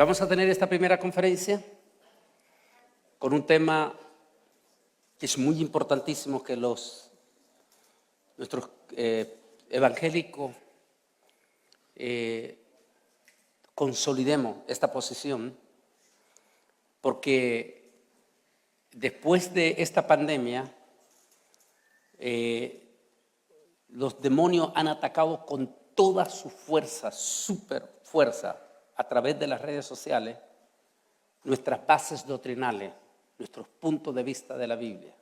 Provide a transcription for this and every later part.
Vamos a tener esta primera conferencia con un tema que es muy importantísimo que nuestros evangélicos consolidemos esta posición, porque después de esta pandemia los demonios han atacado con toda su fuerza, super fuerza, a través de las redes sociales, nuestras bases doctrinales, nuestros puntos de vista de la Biblia.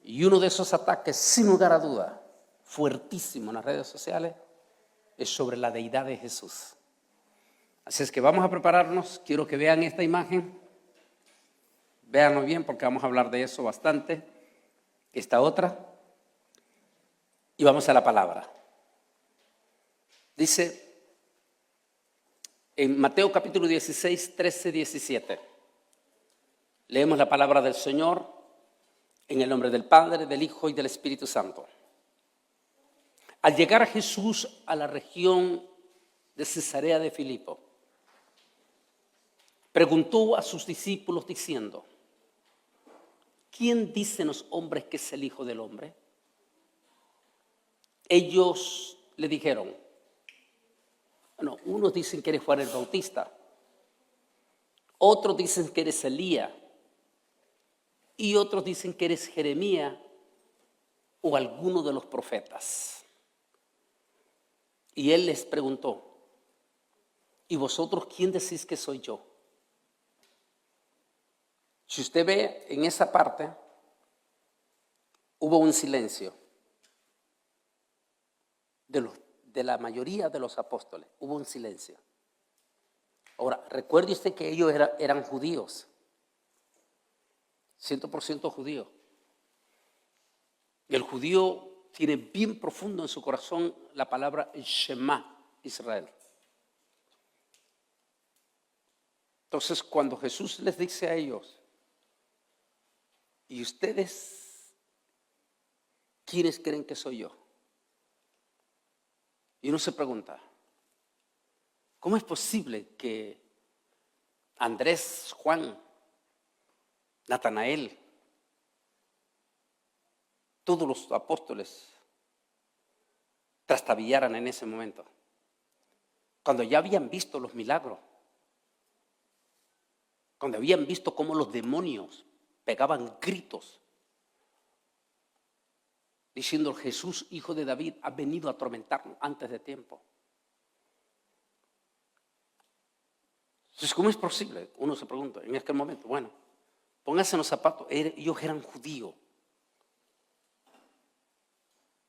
Y uno de esos ataques, sin lugar a duda, fuertísimo en las redes sociales, es sobre la deidad de Jesús. Así es que vamos a prepararnos. Quiero que vean esta imagen. Véanlo bien porque vamos a hablar de eso bastante. Esta otra. Y vamos a la palabra. Dice en Mateo capítulo 16, 13, 17. Leemos la palabra del Señor en el nombre del Padre, del Hijo y del Espíritu Santo. Al llegar a Jesús a la región de Cesarea de Filipo, preguntó a sus discípulos diciendo: ¿quién dicen los hombres que es el Hijo del Hombre? Ellos le dijeron: bueno, unos dicen que eres Juan el Bautista, otros dicen que eres Elías, y otros dicen que eres Jeremías o alguno de los profetas. Y él les preguntó: ¿y vosotros quién decís que soy yo? Si usted ve en esa parte, hubo un silencio de la mayoría de los apóstoles, hubo un silencio. Ahora, recuerde usted que ellos eran judíos, 100% judíos. Y el judío tiene bien profundo en su corazón la palabra Shema Israel. Entonces, cuando Jesús les dice a ellos: ¿y ustedes quiénes creen que soy yo? Y uno se pregunta: ¿cómo es posible que Andrés, Juan, Natanael, todos los apóstoles trastabillaran en ese momento, cuando ya habían visto los milagros, cuando habían visto cómo los demonios pegaban gritos diciendo: Jesús, hijo de David, ha venido a atormentarnos antes de tiempo? Entonces, ¿cómo es posible? Uno se pregunta en aquel momento. Bueno, pónganse en los zapatos. Ellos eran judíos.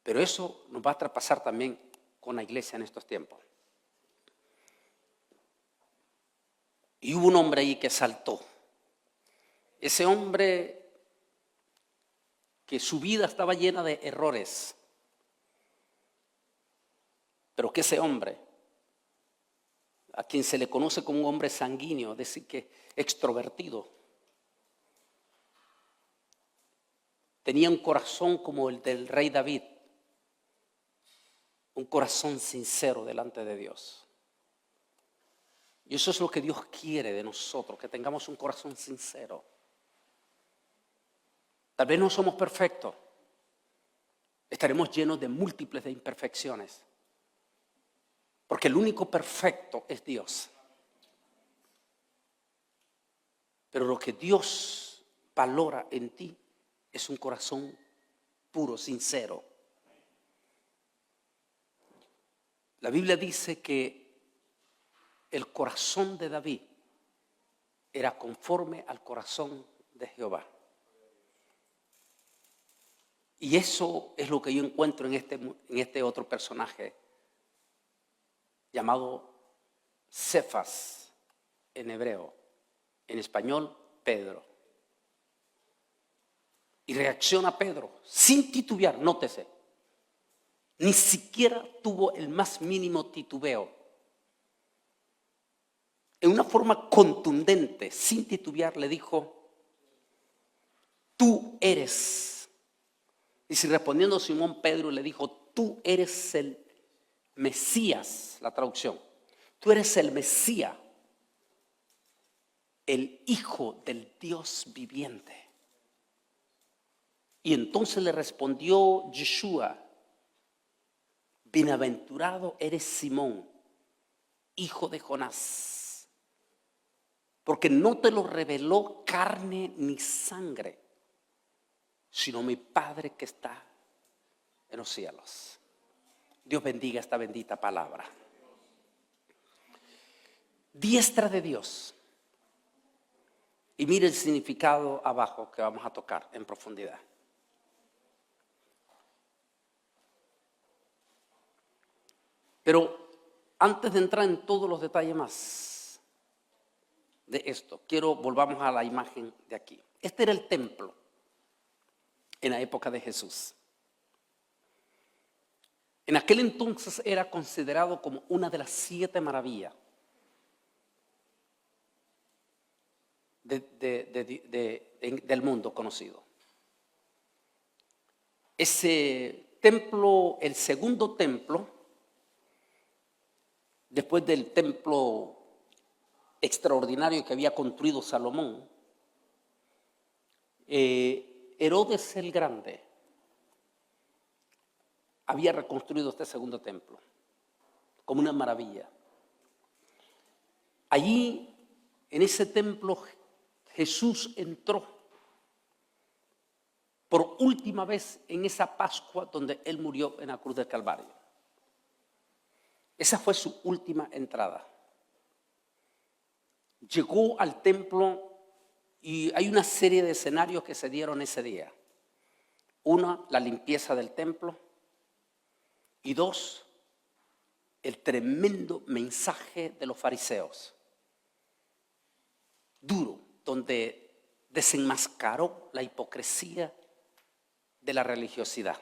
Pero eso nos va a traspasar también con la iglesia en estos tiempos. Y hubo un hombre ahí que saltó. Ese hombre que su vida estaba llena de errores, pero que ese hombre, a quien se le conoce como un hombre sanguíneo, es decir, que extrovertido, tenía un corazón como el del rey David, un corazón sincero delante de Dios. Y eso es lo que Dios quiere de nosotros, que tengamos un corazón sincero. Tal vez no somos perfectos, estaremos llenos de múltiples de imperfecciones, porque el único perfecto es Dios. Pero lo que Dios valora en ti es un corazón puro, sincero. La Biblia dice que el corazón de David era conforme al corazón de Jehová. Y eso es lo que yo encuentro en este otro personaje llamado Cefas en hebreo, en español Pedro. Y reacciona Pedro sin titubear, nótese, ni siquiera tuvo el más mínimo titubeo. En una forma contundente, sin titubear, le dijo: tú eres. Y si respondiendo Simón Pedro le dijo: tú eres el Mesías, la traducción. Tú eres el Mesías, el Hijo del Dios viviente. Y entonces le respondió Yeshua: bienaventurado eres Simón, hijo de Jonás, porque no te lo reveló carne ni sangre, sino mi Padre que está en los cielos. Dios bendiga esta bendita palabra. Diestra de Dios. Y mire el significado abajo que vamos a tocar en profundidad. Pero antes de entrar en todos los detalles más de esto, volvamos a la imagen de aquí. Este era el templo en la época de Jesús. En aquel entonces era considerado como una de las 7 maravillas del mundo conocido. Ese templo, el segundo templo, después del templo extraordinario que había construido Salomón, Herodes el Grande había reconstruido este segundo templo como una maravilla. Allí, en ese templo, Jesús entró por última vez en esa Pascua donde Él murió en la cruz del Calvario. Esa fue su última entrada. Llegó al templo y hay una serie de escenarios que se dieron ese día. 1, la limpieza del templo. Y 2, el tremendo mensaje de los fariseos. Duro, donde desenmascaró la hipocresía de la religiosidad.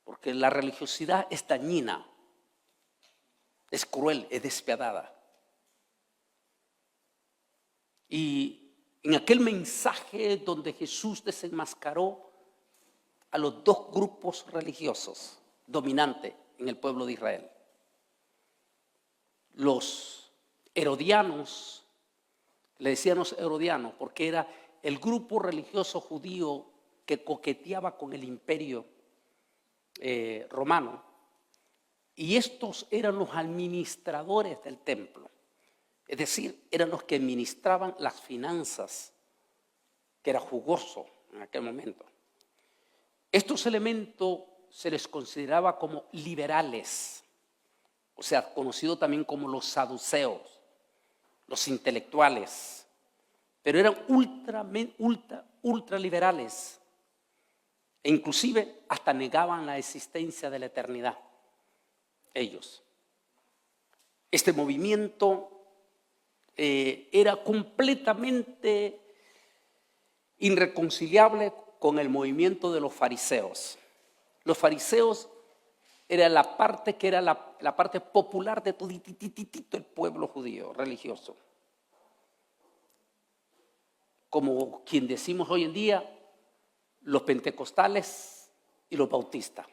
Porque la religiosidad es dañina, es cruel, es despiadada. Y en aquel mensaje donde Jesús desenmascaró a los 2 grupos religiosos dominantes en el pueblo de Israel. Los herodianos, le decíamos herodianos porque era el grupo religioso judío que coqueteaba con el imperio romano, y estos eran los administradores del templo, es decir, eran los que administraban las finanzas, que era jugoso en aquel momento. Estos elementos se les consideraba como liberales, o sea, conocido también como los saduceos, los intelectuales, pero eran ultra liberales. E inclusive hasta negaban la existencia de la eternidad. Ellos. Este movimiento era completamente irreconciliable con el movimiento de los fariseos. Los fariseos era la parte que era la parte popular de todo el pueblo judío religioso. Como quien decimos hoy en día, los pentecostales y los bautistas.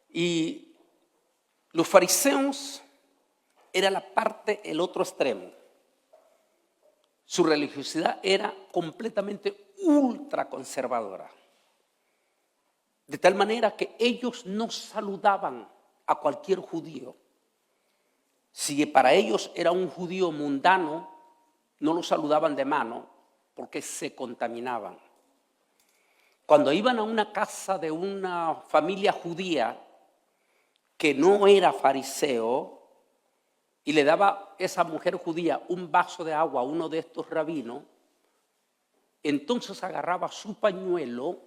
Y los fariseos era el otro extremo. Su religiosidad era completamente ultraconservadora. De tal manera que ellos no saludaban a cualquier judío. Si para ellos era un judío mundano, no lo saludaban de mano porque se contaminaban. Cuando iban a una casa de una familia judía que no era fariseo y le daba esa mujer judía un vaso de agua a uno de estos rabinos, entonces agarraba su pañuelo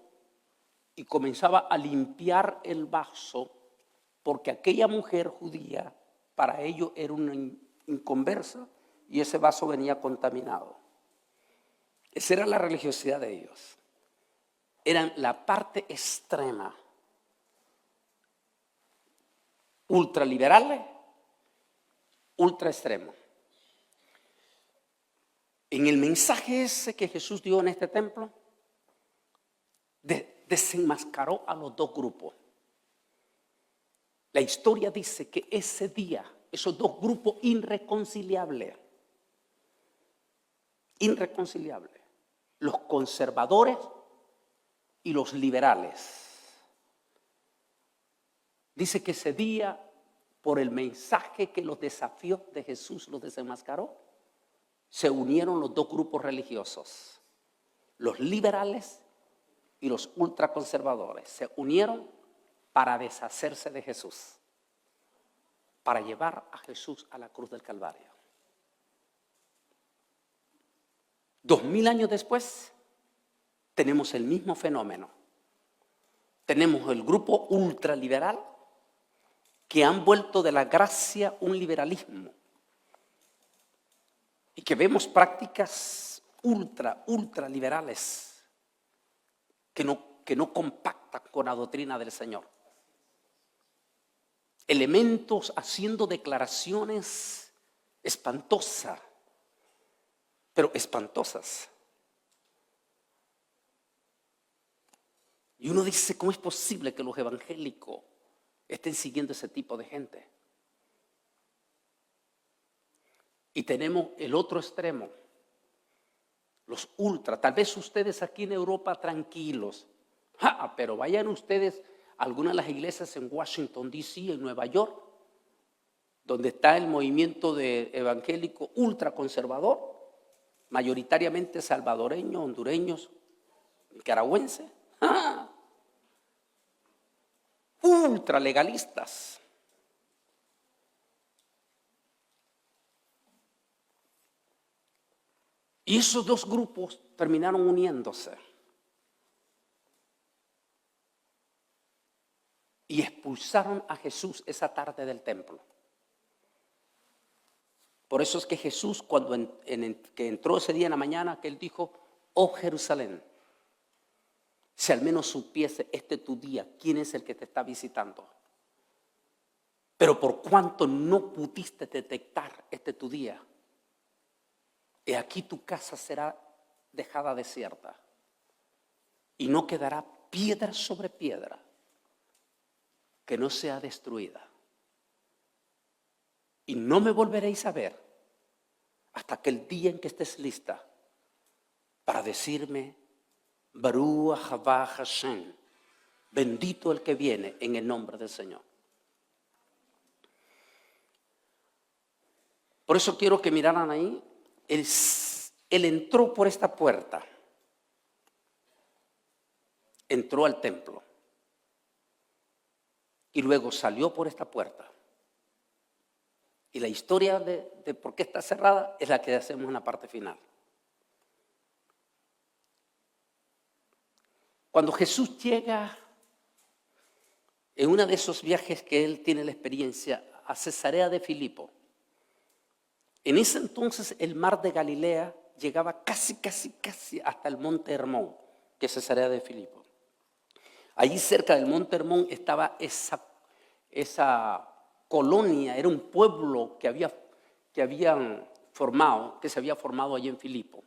y comenzaba a limpiar el vaso, porque aquella mujer judía para ellos era una inconversa y ese vaso venía contaminado. Esa era la religiosidad de ellos. Eran la parte extrema, ultraliberales, ultra extremo. En el mensaje ese que Jesús dio en este templo, desenmascaró a los 2 grupos. La historia dice que ese día, esos 2 grupos irreconciliables irreconciliable. Los conservadores y los liberales. Dice que ese día, por el mensaje que los desafió de Jesús, los desenmascaró, se unieron los dos grupos religiosos, los liberales y los ultraconservadores. Se unieron para deshacerse de Jesús, para llevar a Jesús a la cruz del Calvario. 2000 años después, tenemos el mismo fenómeno. Tenemos el grupo ultraliberal que han vuelto de la gracia un liberalismo y que vemos prácticas ultraliberales que no compactan con la doctrina del Señor. Elementos haciendo declaraciones espantosas, pero espantosas. Y uno dice, ¿cómo es posible que los evangélicos estén siguiendo ese tipo de gente? Y tenemos el otro extremo, los ultra. Tal vez ustedes aquí en Europa tranquilos, pero vayan ustedes a algunas de las iglesias en Washington, D.C., en Nueva York, donde está el movimiento de evangélico ultraconservador, mayoritariamente salvadoreños, hondureños, nicaragüenses, ultralegalistas. Y esos dos grupos terminaron uniéndose y expulsaron a Jesús esa tarde del templo. Por eso es que Jesús, cuando que entró ese día en la mañana, que él dijo, oh Jerusalén, si al menos supiese este tu día, quién es el que te está visitando. Pero por cuanto no pudiste detectar este tu día, he aquí tu casa será dejada desierta y no quedará piedra sobre piedra que no sea destruida. Y no me volveréis a ver hasta que el día en que estés lista para decirme, Baruch haba Hashem, bendito el que viene en el nombre del Señor. Por eso quiero que miraran ahí, él entró por esta puerta, entró al templo y luego salió por esta puerta. Y la historia de por qué está cerrada es la que hacemos en la parte final. Cuando Jesús llega en uno de esos viajes que él tiene la experiencia a Cesarea de Filipo, en ese entonces el mar de Galilea llegaba casi hasta el monte Hermón, que es Cesarea de Filipo. Allí cerca del monte Hermón estaba esa colonia, era un pueblo que se había formado allí en Filipo.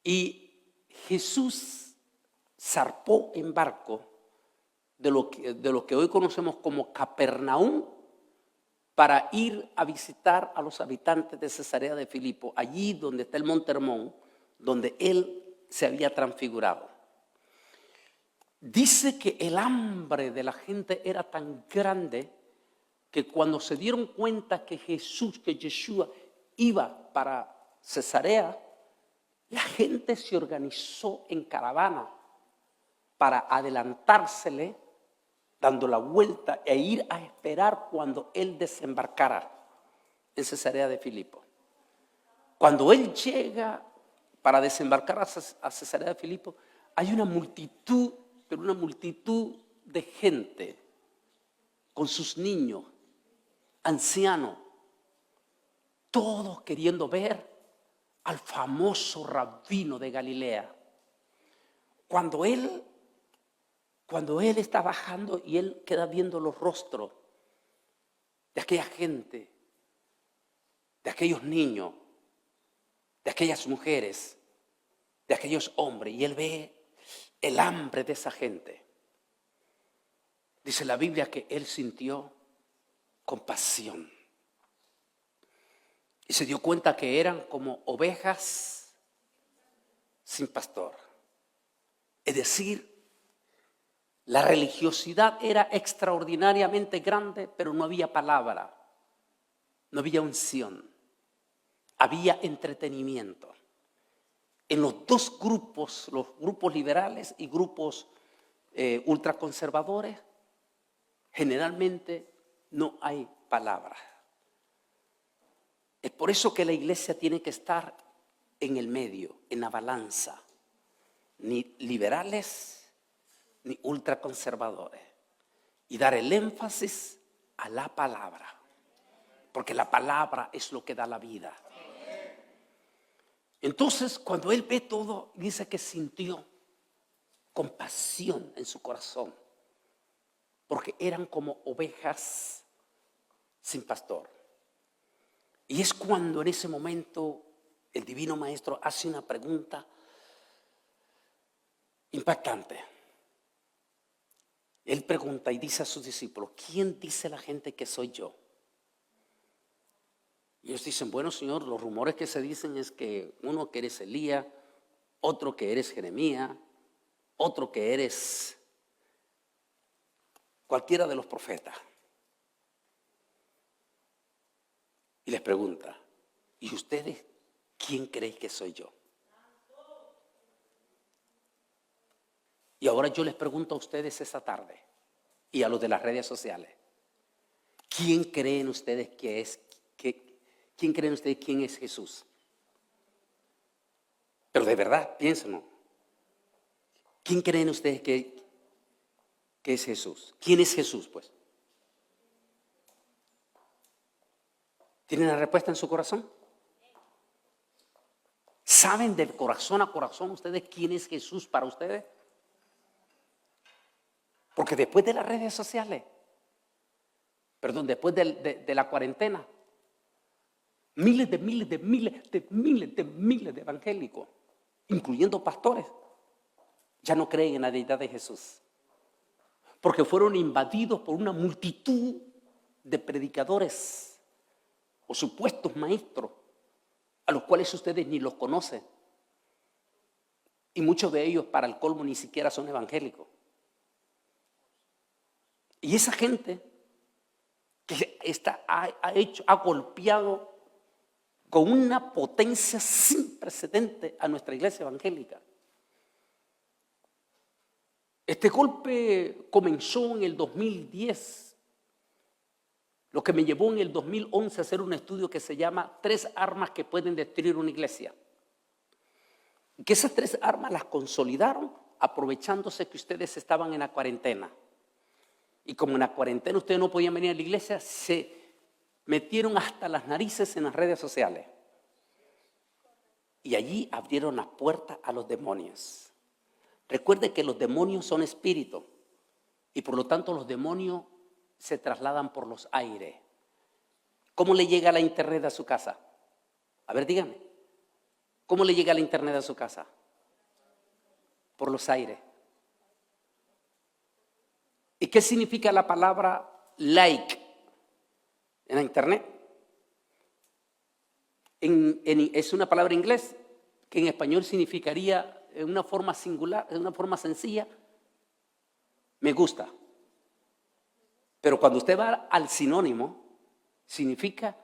Y Jesús zarpó en barco de lo que hoy conocemos como Capernaum para ir a visitar a los habitantes de Cesarea de Filipo, allí donde está el monte Hermón, donde él se había transfigurado. Dice que el hambre de la gente era tan grande que cuando se dieron cuenta que Yeshua iba para Cesarea, la gente se organizó en caravana para adelantársele, dando la vuelta e ir a esperar cuando él desembarcara en Cesarea de Filipo. Cuando él llega para desembarcar a Cesarea de Filipo, hay una multitud, pero una multitud de gente con sus niños, ancianos, todos queriendo ver al famoso rabino de Galilea. Cuando él está bajando y él queda viendo los rostros de aquella gente, de aquellos niños, de aquellas mujeres, de aquellos hombres, y él ve el hambre de esa gente. Dice la Biblia que él sintió compasión. Y se dio cuenta que eran como ovejas sin pastor. Es decir, la religiosidad era extraordinariamente grande, pero no había palabra, no había unción, había entretenimiento. En los dos grupos, los grupos liberales y grupos ultraconservadores, generalmente no hay palabra. Es por eso que la iglesia tiene que estar en el medio, en la balanza. Ni liberales ni ultraconservadores. Y dar el énfasis a la palabra. Porque la palabra es lo que da la vida. Entonces, cuando él ve todo, dice que sintió compasión en su corazón. Porque eran como ovejas sin pastor. Y es cuando en ese momento el divino maestro hace una pregunta impactante. Él pregunta y dice a sus discípulos: ¿quién dice la gente que soy yo? Y ellos dicen: bueno, Señor, los rumores que se dicen es que uno que eres Elías, otro que eres Jeremías, otro que eres cualquiera de los profetas. Y les pregunta: ¿y ustedes quién creen que soy yo? Y ahora yo les pregunto a ustedes esta tarde y a los de las redes sociales: ¿quién creen ustedes quién creen ustedes quién es Jesús? Pero de verdad, piénsenlo. ¿Quién creen ustedes que es Jesús? ¿Quién es Jesús, pues? ¿Tienen la respuesta en su corazón? ¿Saben de corazón a corazón ustedes quién es Jesús para ustedes? Porque después de las redes sociales, después de la cuarentena, miles de evangélicos, incluyendo pastores, ya no creen en la deidad de Jesús. Porque fueron invadidos por una multitud de predicadores o supuestos maestros, a los cuales ustedes ni los conocen. Y muchos de ellos, para el colmo, ni siquiera son evangélicos. Y esa gente que ha golpeado con una potencia sin precedente a nuestra iglesia evangélica. Este golpe comenzó en el 2010, lo que me llevó en el 2011 a hacer un estudio que se llama 3 armas que pueden destruir una iglesia. Y que esas 3 armas las consolidaron aprovechándose que ustedes estaban en la cuarentena. Y como en la cuarentena ustedes no podían venir a la iglesia, se metieron hasta las narices en las redes sociales. Y allí abrieron la puerta a los demonios. Recuerde que los demonios son espíritus. Y por lo tanto los demonios se trasladan por los aires. ¿Cómo le llega la internet a su casa? A ver, díganme. ¿Cómo le llega la internet a su casa? Por los aires. ¿Y qué significa la palabra like en la internet? Es una palabra inglés que en español significaría, en una forma singular, en una forma sencilla, me gusta. Pero cuando usted va al sinónimo, significa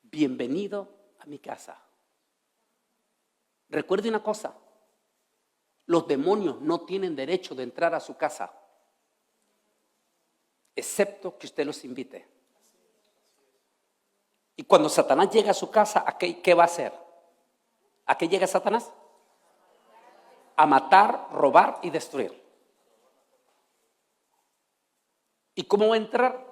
bienvenido a mi casa. Recuerde una cosa: los demonios no tienen derecho de entrar a su casa, excepto que usted los invite. Y cuando Satanás llega a su casa, ¿qué va a hacer? ¿A qué llega Satanás? A matar, robar y destruir. ¿Y cómo va a entrar?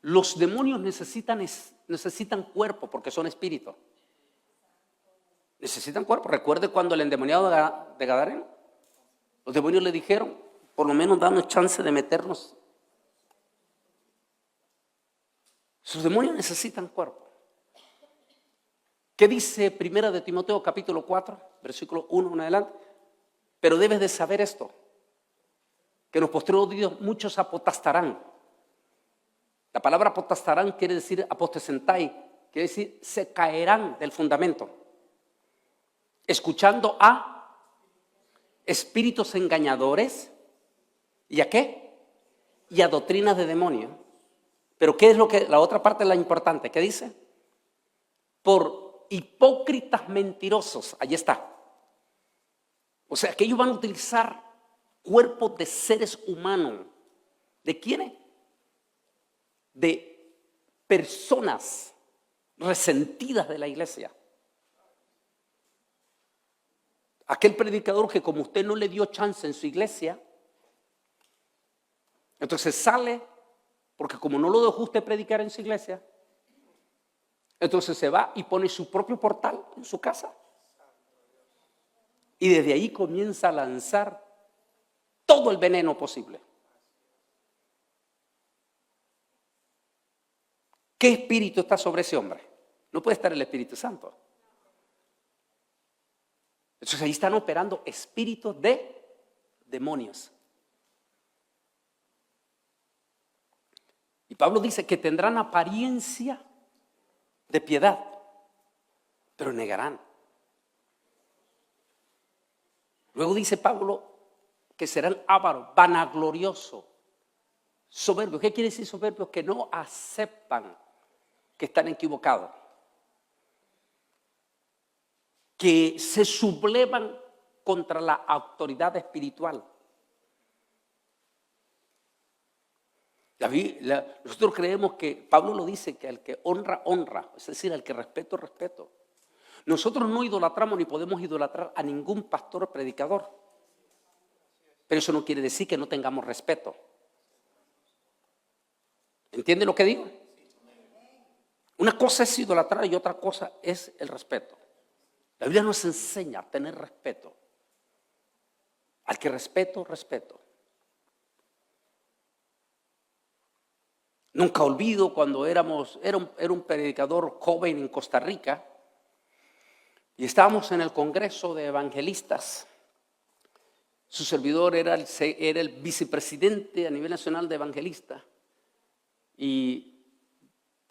Los demonios necesitan cuerpo porque son espíritus. Necesitan cuerpo. Recuerde cuando el endemoniado de Gadareno, los demonios le dijeron: por lo menos danos chance de meternos. Sus demonios necesitan cuerpo. ¿Qué dice 1 de Timoteo capítulo 4, versículo 1 en adelante? Pero debes de saber esto, que en los postreros días muchos apostastarán. La palabra apostasarán quiere decir apostesentai, quiere decir se caerán del fundamento. Escuchando a espíritus engañadores. ¿Y a qué? Y a doctrinas de demonios. Pero ¿qué es lo que, la otra parte es la importante? ¿Qué dice? Por hipócritas mentirosos. Allí está. O sea, que ellos van a utilizar cuerpos de seres humanos. ¿De quiénes? De personas resentidas de la iglesia. Aquel predicador que como usted no le dio chance en su iglesia, entonces sale, porque como no lo dejó usted predicar en su iglesia, entonces se va y pone su propio portal en su casa. Y desde ahí comienza a lanzar todo el veneno posible. ¿Qué espíritu está sobre ese hombre? No puede estar el Espíritu Santo. Entonces ahí están operando espíritus de demonios. Y Pablo dice que tendrán apariencia de piedad, pero negarán. Luego dice Pablo que serán ávaros, vanagloriosos, soberbios. ¿Qué quiere decir soberbios? Que no aceptan que están equivocados, que se sublevan contra la autoridad espiritual. Nosotros creemos que Pablo lo dice, que al que honra, honra, es decir, al que respeto, respeto. Nosotros no idolatramos ni podemos idolatrar a ningún pastor o predicador, pero eso no quiere decir que no tengamos respeto. ¿Entiende lo que digo? Una cosa es idolatrar y otra cosa es el respeto. La Biblia nos enseña a tener respeto. Al que respeto, respeto. Nunca olvido cuando era un predicador joven en Costa Rica y estábamos en el Congreso de Evangelistas. Su servidor era el vicepresidente a nivel nacional de evangelistas. Y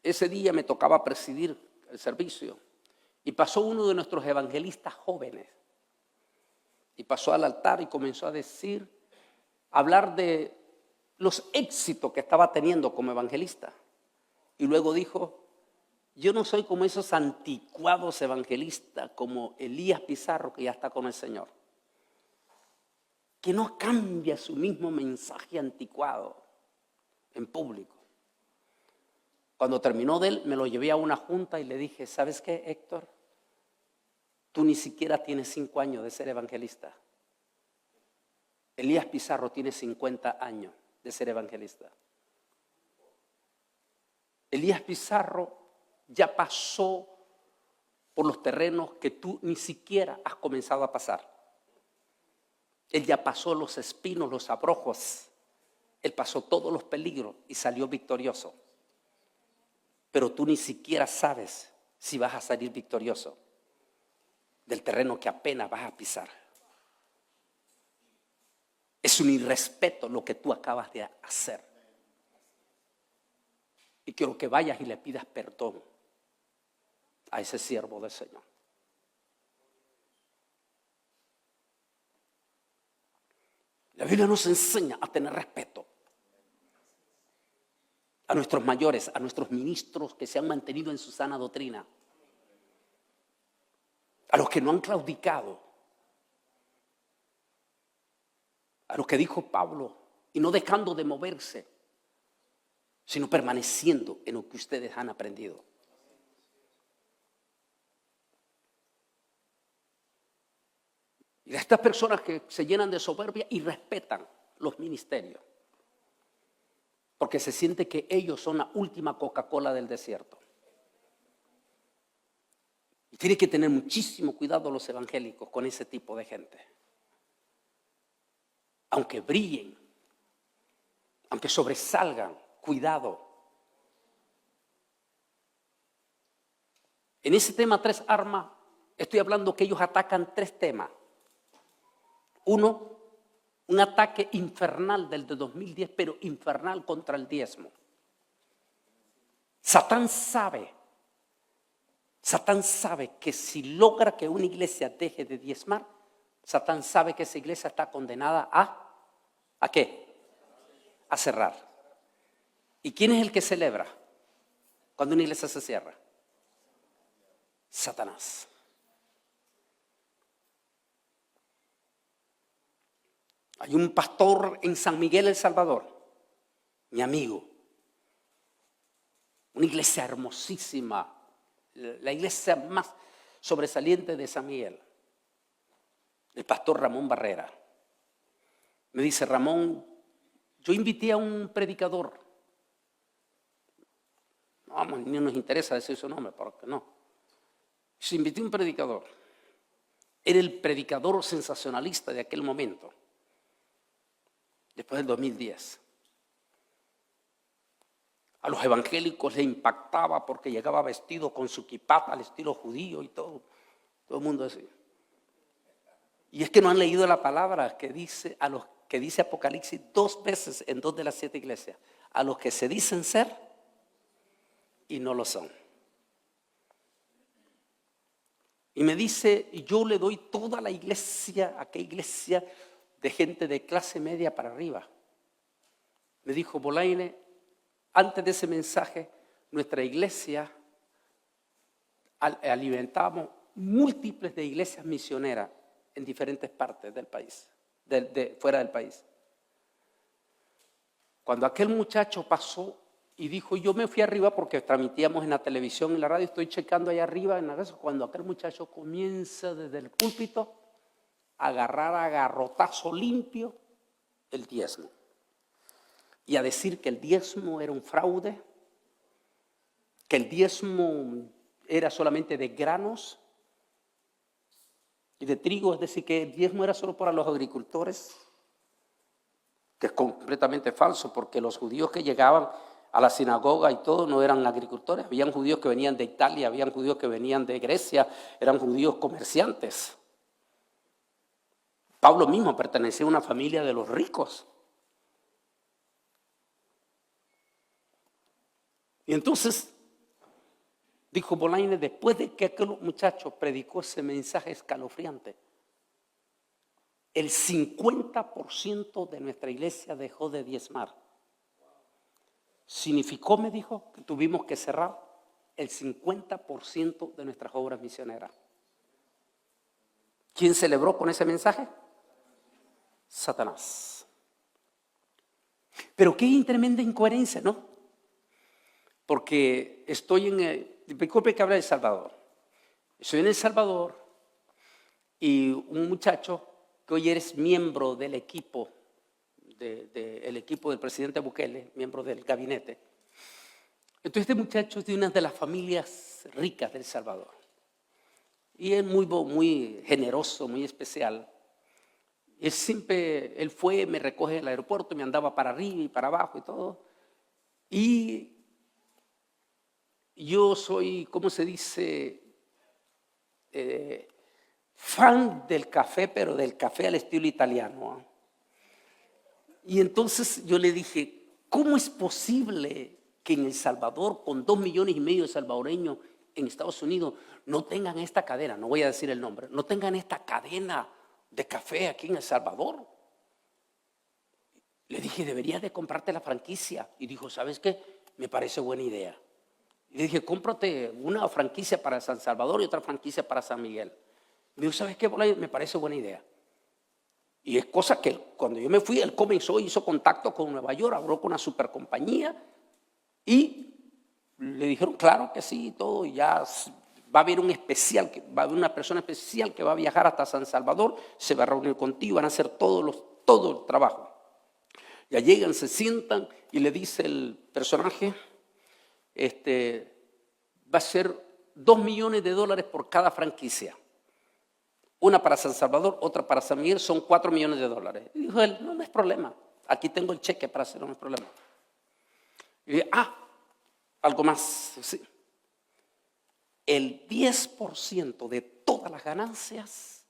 ese día me tocaba presidir el servicio. Y pasó uno de nuestros evangelistas jóvenes. Y pasó al altar y comenzó a hablar de los éxitos que estaba teniendo como evangelista. Y luego dijo: yo no soy como esos anticuados evangelistas, como Elías Pizarro, que ya está con el Señor, que no cambia su mismo mensaje anticuado en público. Cuando terminó de él, me lo llevé a una junta y le dije: ¿sabes qué, Héctor? Tú ni siquiera tienes 5 años de ser evangelista. Elías Pizarro tiene 50 años de ser evangelista. Elías Pizarro ya pasó por los terrenos que tú ni siquiera has comenzado a pasar. Él ya pasó los espinos, los abrojos. Él pasó todos los peligros y salió victorioso. Pero tú ni siquiera sabes si vas a salir victorioso del terreno que apenas vas a pisar. Es un irrespeto lo que tú acabas de hacer. Y quiero que vayas y le pidas perdón a ese siervo del Señor. La Biblia nos enseña a tener respeto a nuestros mayores, a nuestros ministros que se han mantenido en su sana doctrina, a los que no han claudicado, a los que dijo Pablo, y no dejando de moverse, sino permaneciendo en lo que ustedes han aprendido. Y a estas personas que se llenan de soberbia y respetan los ministerios, porque se siente que ellos son la última Coca-Cola del desierto. Y tiene que tener muchísimo cuidado los evangélicos con ese tipo de gente. Aunque brillen, aunque sobresalgan, cuidado. En ese tema 3 armas, estoy hablando que ellos atacan 3 temas. 1, un ataque infernal del de 2010, pero infernal contra el diezmo. Satán sabe que si logra que una iglesia deje de diezmar, Satán sabe que esa iglesia está condenada ¿a qué? A cerrar. ¿Y quién es el que celebra cuando una iglesia se cierra? Satanás. Hay un pastor en San Miguel, El Salvador, mi amigo, una iglesia hermosísima, la iglesia más sobresaliente de San Miguel, el pastor Ramón Barrera. Me dice: Ramón, yo invité a un predicador. No, ni nos interesa decir su nombre, porque no. Se invité a un predicador. Era el predicador sensacionalista de aquel momento, después del 2010. A los evangélicos les impactaba porque llegaba vestido con su kipá al estilo judío y todo el mundo así. Y es que no han leído la palabra que dice Apocalipsis 2 veces en 2 de las 7 iglesias: a los que se dicen ser y no lo son. Y me dice, yo le doy toda la iglesia, aquella iglesia de gente de clase media para arriba. Me dijo: Bolaine, antes de ese mensaje, nuestra iglesia alimentamos múltiples de iglesias misioneras en diferentes partes del país, fuera del país. Cuando aquel muchacho pasó y dijo, yo me fui arriba porque transmitíamos en la televisión y en la radio, estoy checando allá arriba en la casa, cuando aquel muchacho comienza desde el púlpito a agarrar a garrotazo limpio el diezmo y a decir que el diezmo era un fraude, que el diezmo era solamente de granos y de trigo, es decir, que el diezmo era solo para los agricultores, que es completamente falso, porque los judíos que llegaban a la sinagoga y todo no eran agricultores. Habían judíos que venían de Italia, habían judíos que venían de Grecia, eran judíos comerciantes. Pablo mismo pertenecía a una familia de los ricos. Y entonces dijo Bolaine, después de que aquel muchacho predicó ese mensaje escalofriante, el 50% de nuestra iglesia dejó de diezmar. Significó, me dijo, que tuvimos que cerrar el 50% de nuestras obras misioneras. ¿Quién celebró con ese mensaje? Satanás. Pero qué tremenda incoherencia, ¿no? Porque disculpe que hable de El Salvador. Estoy en El Salvador y un muchacho que hoy eres miembro del equipo, el equipo del presidente Bukele, miembro del gabinete. Entonces este muchacho es de una de las familias ricas de El Salvador. Y es muy generoso, muy especial. Él fue, me recoge en el aeropuerto, me andaba para arriba y para abajo y todo. Y yo soy, ¿cómo se dice? Fan del café, pero del café al estilo italiano. Y entonces yo le dije, ¿cómo es posible que en El Salvador, con 2,5 millones de salvadoreños en Estados Unidos, no tengan esta cadena? No voy a decir el nombre, no tengan esta cadena de café aquí en El Salvador. Le dije, deberías de comprarte la franquicia. Y dijo, ¿sabes qué? Me parece buena idea. Y le dije, cómprate una franquicia para San Salvador y otra franquicia para San Miguel. Y me dijo, ¿sabes qué? Me parece buena idea. Y es cosa que cuando yo me fui, él comenzó, hizo contacto con Nueva York, habló con una supercompañía y le dijeron, claro que sí, todo, y ya va a haber va a haber una persona especial que va a viajar hasta San Salvador, se va a reunir contigo, van a hacer todo el trabajo. Ya llegan, se sientan y le dice el personaje, va a ser $2 millones por cada franquicia. Una para San Salvador, otra para San Miguel, son $4 millones. Y dijo él, no es problema, aquí tengo el cheque para hacerlo, no es problema. Y dije, algo más, sí. El 10% de todas las ganancias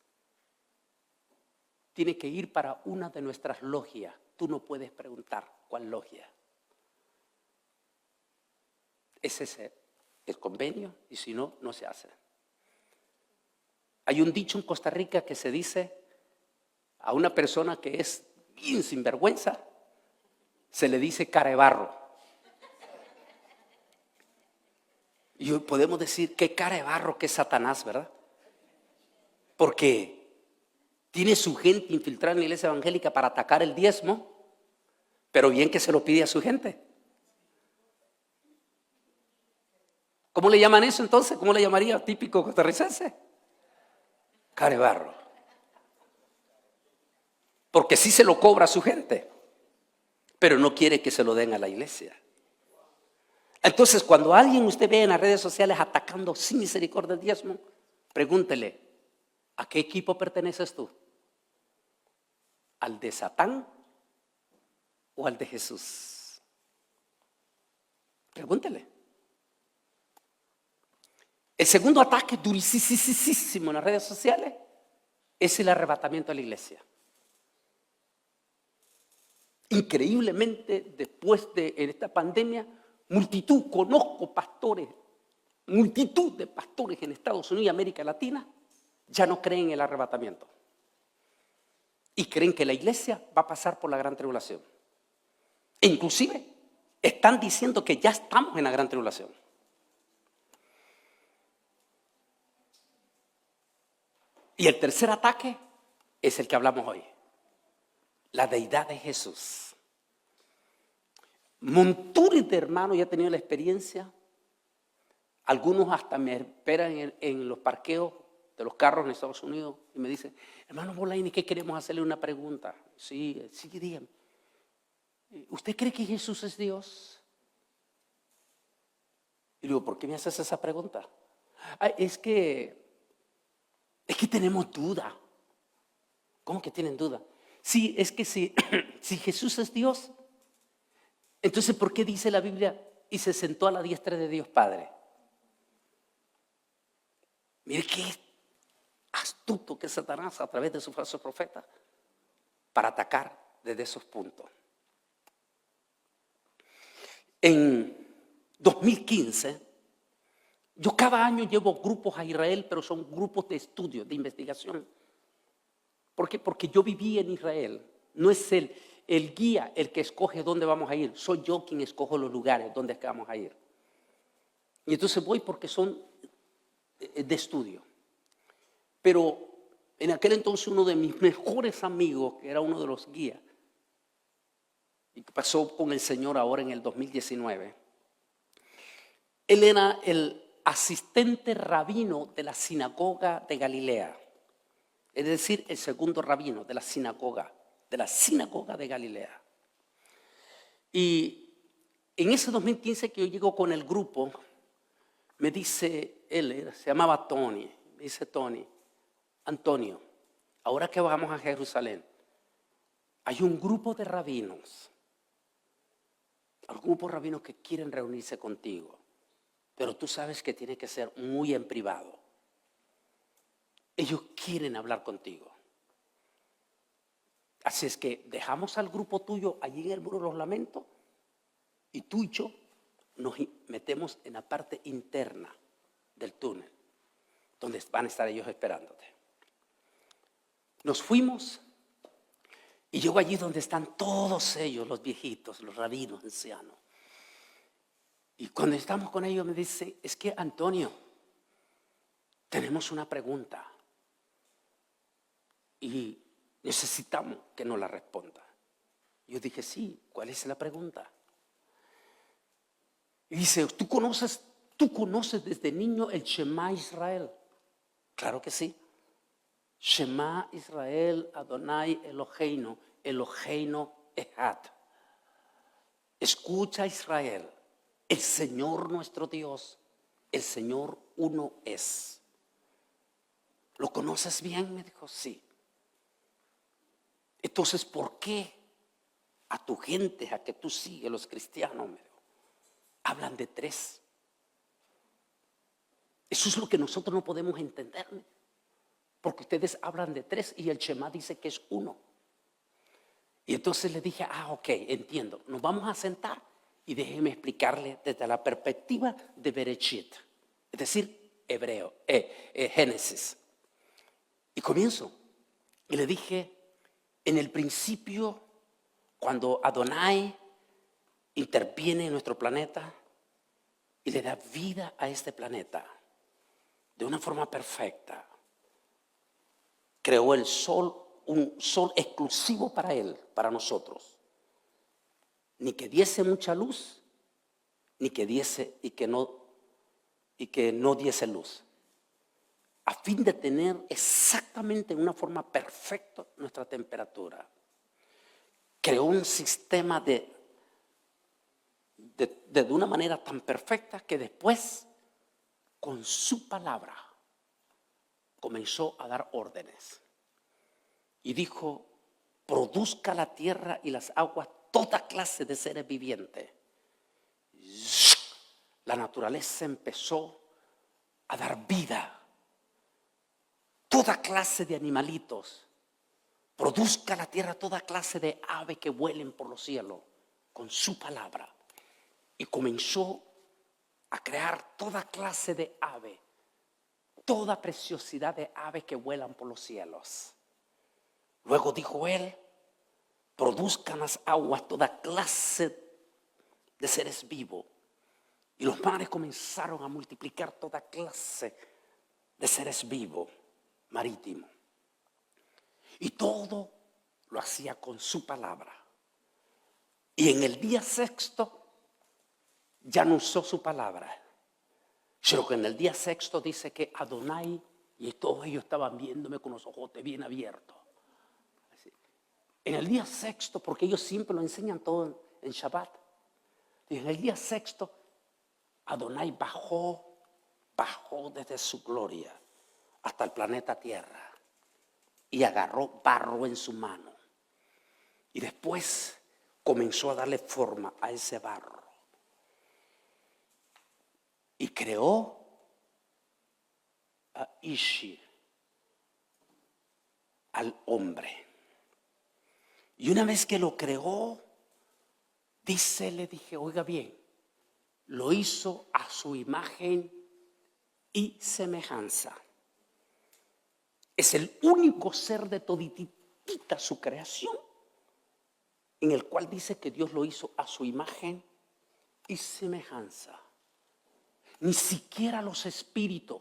tiene que ir para una de nuestras logias. Tú no puedes preguntar cuál logia. Es ese el convenio, y si no, no se hace. Hay un dicho en Costa Rica que se dice a una persona que es bien sinvergüenza, se le dice cara de barro. Y hoy podemos decir qué cara de barro que es Satanás, ¿verdad? Porque tiene su gente infiltrada en la iglesia evangélica para atacar el diezmo, pero bien que se lo pide a su gente. ¿Cómo le llaman eso entonces? ¿Cómo le llamaría típico costarricense? Cara de barro. Porque sí se lo cobra a su gente, pero no quiere que se lo den a la iglesia. Entonces, cuando alguien usted ve en las redes sociales atacando sin misericordia el diezmo, pregúntele, ¿a qué equipo perteneces tú? ¿Al de Satán o al de Jesús? Pregúntele. El segundo ataque durísimo en las redes sociales es el arrebatamiento de la iglesia. Increíblemente, después de esta pandemia, conozco pastores, multitud de pastores en Estados Unidos y América Latina, ya no creen en el arrebatamiento. Y creen que la iglesia va a pasar por la gran tribulación. E inclusive están diciendo que ya estamos en la gran tribulación. Y el tercer ataque es el que hablamos hoy. La deidad de Jesús. Montones de hermanos ya han tenido la experiencia. Algunos hasta me esperan en los parqueos de los carros en Estados Unidos y me dicen, hermano Bolaini, ¿qué queremos hacerle una pregunta? Sí, dígame. ¿Usted cree que Jesús es Dios? Y digo, ¿por qué me haces esa pregunta? Es que tenemos duda. ¿Cómo que tienen duda? Sí, es que si Jesús es Dios, entonces ¿por qué dice la Biblia y se sentó a la diestra de Dios Padre? Mire qué astuto que es Satanás a través de su falso profeta para atacar desde esos puntos. En 2015, yo cada año llevo grupos a Israel, pero son grupos de estudio, de investigación. ¿Por qué? Porque yo viví en Israel. No es el guía el que escoge dónde vamos a ir. Soy yo quien escojo los lugares donde vamos a ir. Y entonces voy porque son de estudio. Pero en aquel entonces uno de mis mejores amigos, que era uno de los guías, y que pasó con el Señor ahora en el 2019, él era el asistente rabino de la sinagoga de Galilea. Es decir, el segundo rabino de la sinagoga de Galilea. Y en ese 2015 que yo llego con el grupo, me dice él, se llamaba Tony, me dice Tony, Antonio, ahora que vamos a Jerusalén, hay un grupo de rabinos, que quieren reunirse contigo, pero tú sabes que tiene que ser muy en privado. Ellos quieren hablar contigo. Así es que dejamos al grupo tuyo allí en el Muro de los Lamentos y tú y yo nos metemos en la parte interna del túnel, donde van a estar ellos esperándote. Nos fuimos y llego allí donde están todos ellos, los viejitos, los rabinos, ancianos. Y cuando estamos con ellos me dice, es que Antonio, tenemos una pregunta y necesitamos que nos la responda. Yo dije, sí, ¿cuál es la pregunta? Y dice, ¿tú conoces desde niño el Shema Israel? Claro que sí. Shema Israel, Adonai Eloheinu, Eloheinu Echad. Escucha Israel, el Señor nuestro Dios, el Señor uno es. ¿Lo conoces bien? Me dijo, sí. Entonces, ¿por qué a tu gente, a que tú sigues, los cristianos, me dijo, hablan de tres? Eso es lo que nosotros no podemos entender, porque ustedes hablan de tres y el Shema dice que es uno. Y entonces le dije, ok, entiendo, nos vamos a sentar Y déjeme explicarle desde la perspectiva de Bereshit, es decir, Génesis. Y comienzo. Y le dije, en el principio, cuando Adonai interviene en nuestro planeta y le da vida a este planeta de una forma perfecta, creó el sol, un sol exclusivo para él, para nosotros. Ni que diese mucha luz, ni que diese y que no diese luz. A fin de tener exactamente en una forma perfecta nuestra temperatura. Creó un sistema de una manera tan perfecta que después, con su palabra, comenzó a dar órdenes. Y dijo, produzca la tierra y las aguas toda clase de seres vivientes. La naturaleza empezó a dar vida. Toda clase de animalitos. Produzca la tierra toda clase de aves que vuelen por los cielos con su palabra. Y comenzó a crear toda clase de ave, toda preciosidad de aves que vuelan por los cielos. Luego dijo él, produzcan las aguas toda clase de seres vivos. Y los mares comenzaron a multiplicar toda clase de seres vivos marítimos. Y todo lo hacía con su palabra. Y en el día sexto ya no usó su palabra. Sino que en el día sexto dice que Adonai y todos ellos estaban viéndome con los ojotes bien abiertos. En el día sexto, porque ellos siempre lo enseñan todo en Shabbat. Y en el día sexto, Adonai bajó desde su gloria hasta el planeta Tierra y agarró barro en su mano. Y después comenzó a darle forma a ese barro. Y creó a Ishi, al hombre. Y una vez que lo creó, le dije, oiga bien, lo hizo a su imagen y semejanza. Es el único ser de toditita su creación, en el cual dice que Dios lo hizo a su imagen y semejanza. Ni siquiera los espíritus,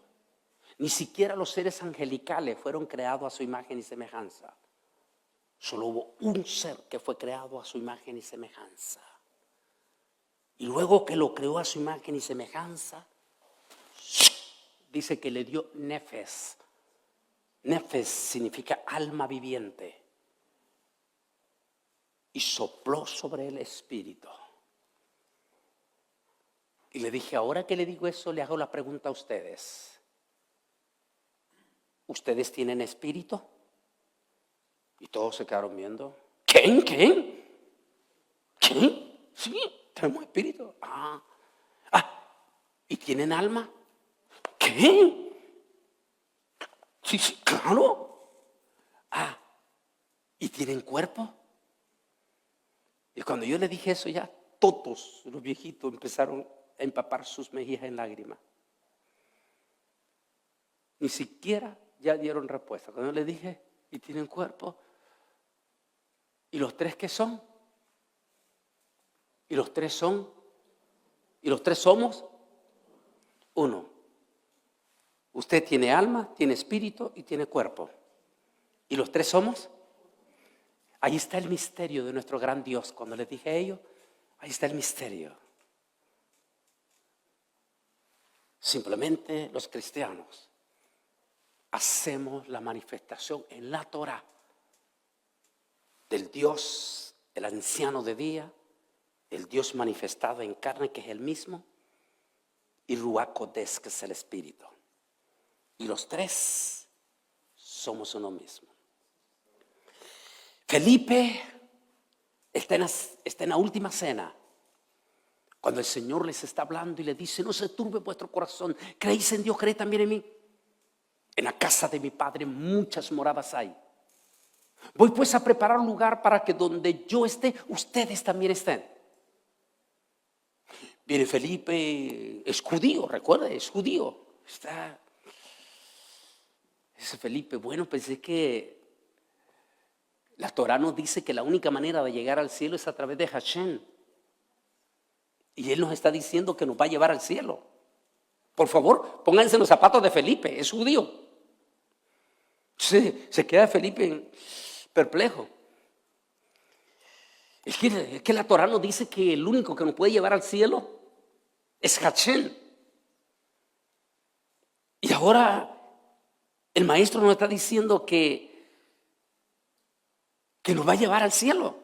ni siquiera los seres angelicales fueron creados a su imagen y semejanza. Solo hubo un ser que fue creado a su imagen y semejanza. Y luego que lo creó a su imagen y semejanza, dice que le dio nefes. Nefes significa alma viviente. Y sopló sobre el espíritu. Y le dije, ahora que le digo eso, le hago la pregunta a ustedes. ¿Ustedes tienen espíritu? Y todos se quedaron viendo. ¿Quién? Sí, tenemos espíritu. ¿Y tienen alma? ¿Qué? Sí, claro. ¿Y tienen cuerpo? Y cuando yo le dije eso, ya todos los viejitos empezaron a empapar sus mejillas en lágrimas. Ni siquiera ya dieron respuesta. Cuando yo le dije, ¿y tienen cuerpo? ¿Y los tres qué son? ¿Y los tres son? ¿Y los tres somos? Uno. Usted tiene alma, tiene espíritu y tiene cuerpo. ¿Y los tres somos? Ahí está el misterio de nuestro gran Dios. Cuando les dije a ellos, ahí está el misterio. Simplemente los cristianos hacemos la manifestación en la Torah del Dios, el anciano de día, el Dios manifestado en carne, que es el mismo, y Ruach Kodesh, que es el Espíritu. Y los tres somos uno mismo. Felipe está en la última cena, cuando el Señor les está hablando y le dice, no se turbe vuestro corazón, creéis en Dios, creéis también en mí. En la casa de mi Padre muchas moradas hay. Voy pues a preparar un lugar para que donde yo esté, ustedes también estén. Viene Felipe, es judío, recuerda, es judío. Dice Felipe, bueno, pensé que la Torá nos dice que la única manera de llegar al cielo es a través de Hashem. Y él nos está diciendo que nos va a llevar al cielo. Por favor, pónganse en los zapatos de Felipe, es judío. Se queda Felipe perplejo. Es que la Torá nos dice que el único que nos puede llevar al cielo es Hashem. Y ahora el maestro nos está diciendo que nos va a llevar al cielo.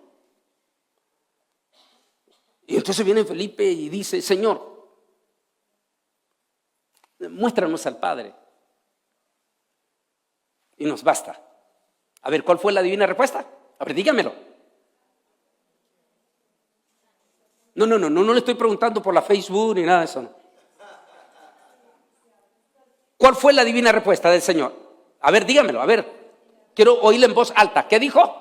Y entonces viene Felipe y dice, Señor, muéstranos al Padre. Y nos basta. A ver, ¿cuál fue la divina respuesta? A ver, dígamelo. No le estoy preguntando por la Facebook ni nada de eso. No. ¿Cuál fue la divina respuesta del Señor? A ver, dígamelo, a ver. Quiero oírla en voz alta. ¿Qué dijo?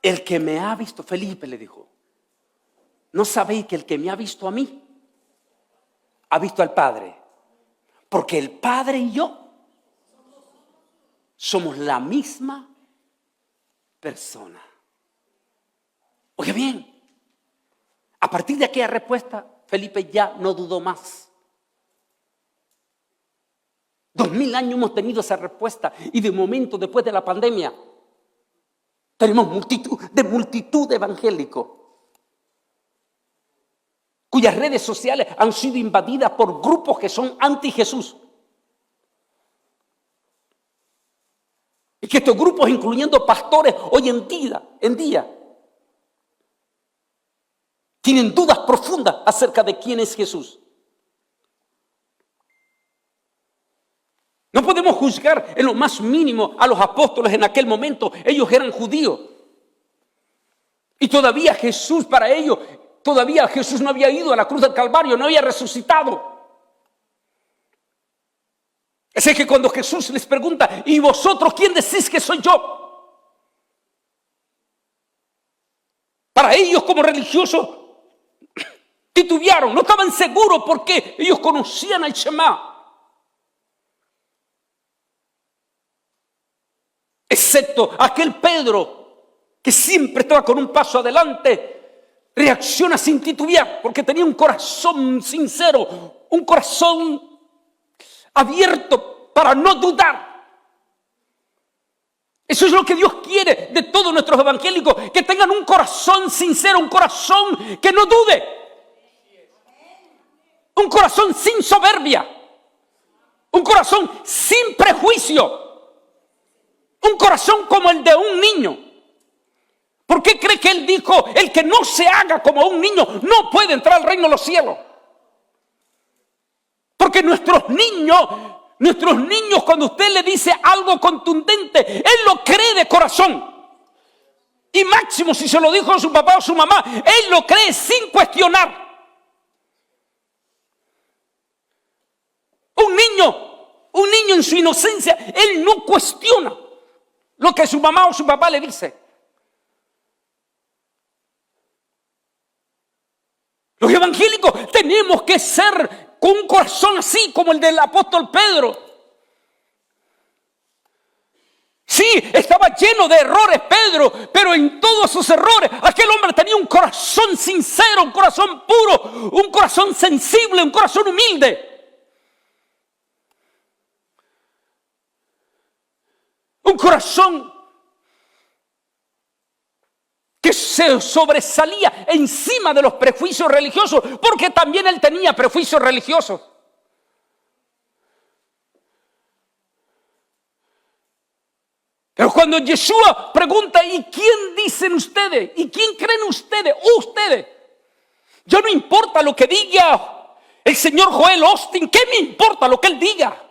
El que me ha visto, Felipe le dijo, ¿no sabéis que el que me ha visto a mí, ha visto al Padre? Porque el Padre y yo somos la misma persona. Oye bien, a partir de aquella respuesta, Felipe ya no dudó más. 2000 años hemos tenido esa respuesta y de momento, después de la pandemia, tenemos multitud de evangélicos cuyas redes sociales han sido invadidas por grupos que son anti-Jesús. Y que estos grupos, incluyendo pastores, hoy en día, tienen dudas profundas acerca de quién es Jesús. No podemos juzgar en lo más mínimo a los apóstoles en aquel momento. Ellos eran judíos. Y todavía Jesús para ellos, todavía Jesús no había ido a la cruz del Calvario, no había resucitado. Es que cuando Jesús les pregunta, ¿y vosotros quién decís que soy yo? Para ellos como religiosos titubearon, no estaban seguros porque ellos conocían al Shema. Excepto aquel Pedro que siempre estaba con un paso adelante, reacciona sin titubear porque tenía un corazón sincero, un corazón abierto para no dudar. Eso es lo que Dios quiere de todos nuestros evangélicos, que tengan un corazón sincero, un corazón que no dude, un corazón sin soberbia, un corazón sin prejuicio. Un corazón como el de un niño. ¿Por qué cree que él dijo, el que no se haga como un niño no puede entrar al reino de los cielos? Porque nuestros niños cuando usted le dice algo contundente, él lo cree de corazón. Y máximo si se lo dijo a su papá o su mamá, él lo cree sin cuestionar. Un niño en su inocencia, él no cuestiona lo que su mamá o su papá le dice. Los evangélicos tenemos que ser con un corazón así como el del apóstol Pedro. Sí, estaba lleno de errores Pedro, pero en todos sus errores aquel hombre tenía un corazón sincero, un corazón puro, un corazón sensible, un corazón humilde. Un corazón que se sobresalía encima de los prejuicios religiosos, porque también él tenía prejuicios religiosos. Pero cuando Yeshua pregunta, ¿y quién dicen ustedes? ¿Y quién creen ustedes? Ustedes. Yo no importa lo que diga el señor Joel Austin, ¿qué me importa lo que él diga?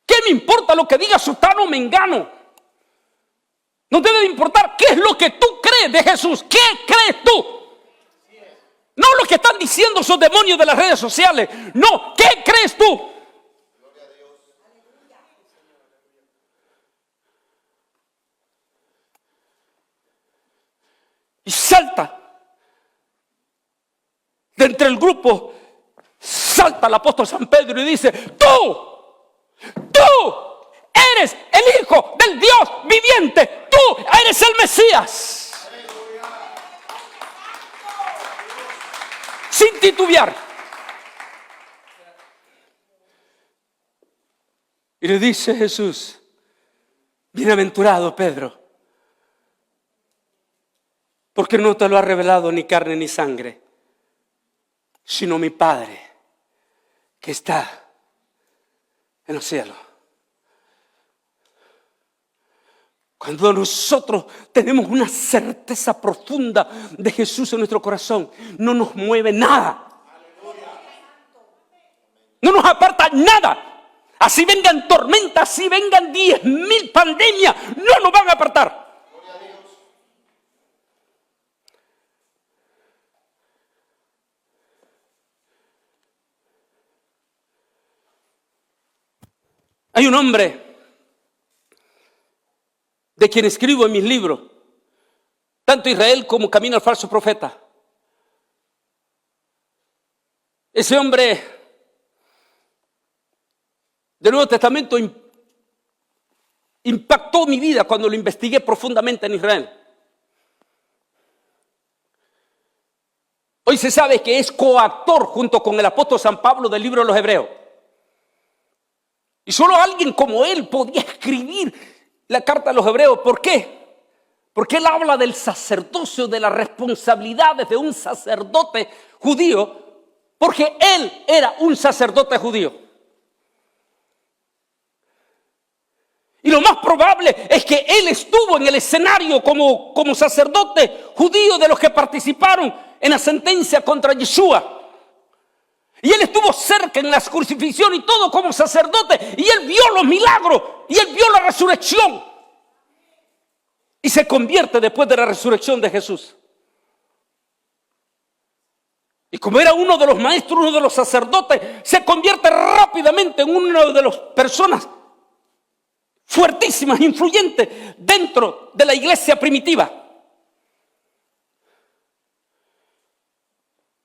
¿Qué me importa lo que diga Sutano o Mengano? No debe de importar qué es lo que tú crees de Jesús. ¿Qué crees tú? No lo que están diciendo esos demonios de las redes sociales. No, ¿qué crees tú? Y salta. De entre el grupo salta el apóstol San Pedro y dice: tú eres el Hijo del Dios viviente, tú eres el Mesías. Sin titubear. Y le dice Jesús: bienaventurado Pedro, porque no te lo ha revelado ni carne ni sangre, sino mi Padre que está en los cielos. Cuando nosotros tenemos una certeza profunda de Jesús en nuestro corazón, no nos mueve nada. No nos aparta nada. Así vengan tormentas, así vengan 10,000 pandemias, no nos van a apartar. Hay un hombre de quien escribo en mis libros, tanto Israel como Camino al Falso Profeta. Ese hombre del Nuevo Testamento impactó mi vida cuando lo investigué profundamente en Israel. Hoy se sabe que es coautor junto con el apóstol San Pablo del libro de los Hebreos. Y solo alguien como él podía escribir la carta de los Hebreos. ¿Por qué? Porque él habla del sacerdocio, de las responsabilidades de un sacerdote judío, porque él era un sacerdote judío. Y lo más probable es que él estuvo en el escenario como sacerdote judío de los que participaron en la sentencia contra Yeshua. Y él estuvo cerca en la crucifixión y todo como sacerdote. Y él vio los milagros. Y él vio la resurrección. Y se convierte después de la resurrección de Jesús. Y como era uno de los maestros, uno de los sacerdotes, se convierte rápidamente en una de las personas fuertísimas, influyentes dentro de la iglesia primitiva.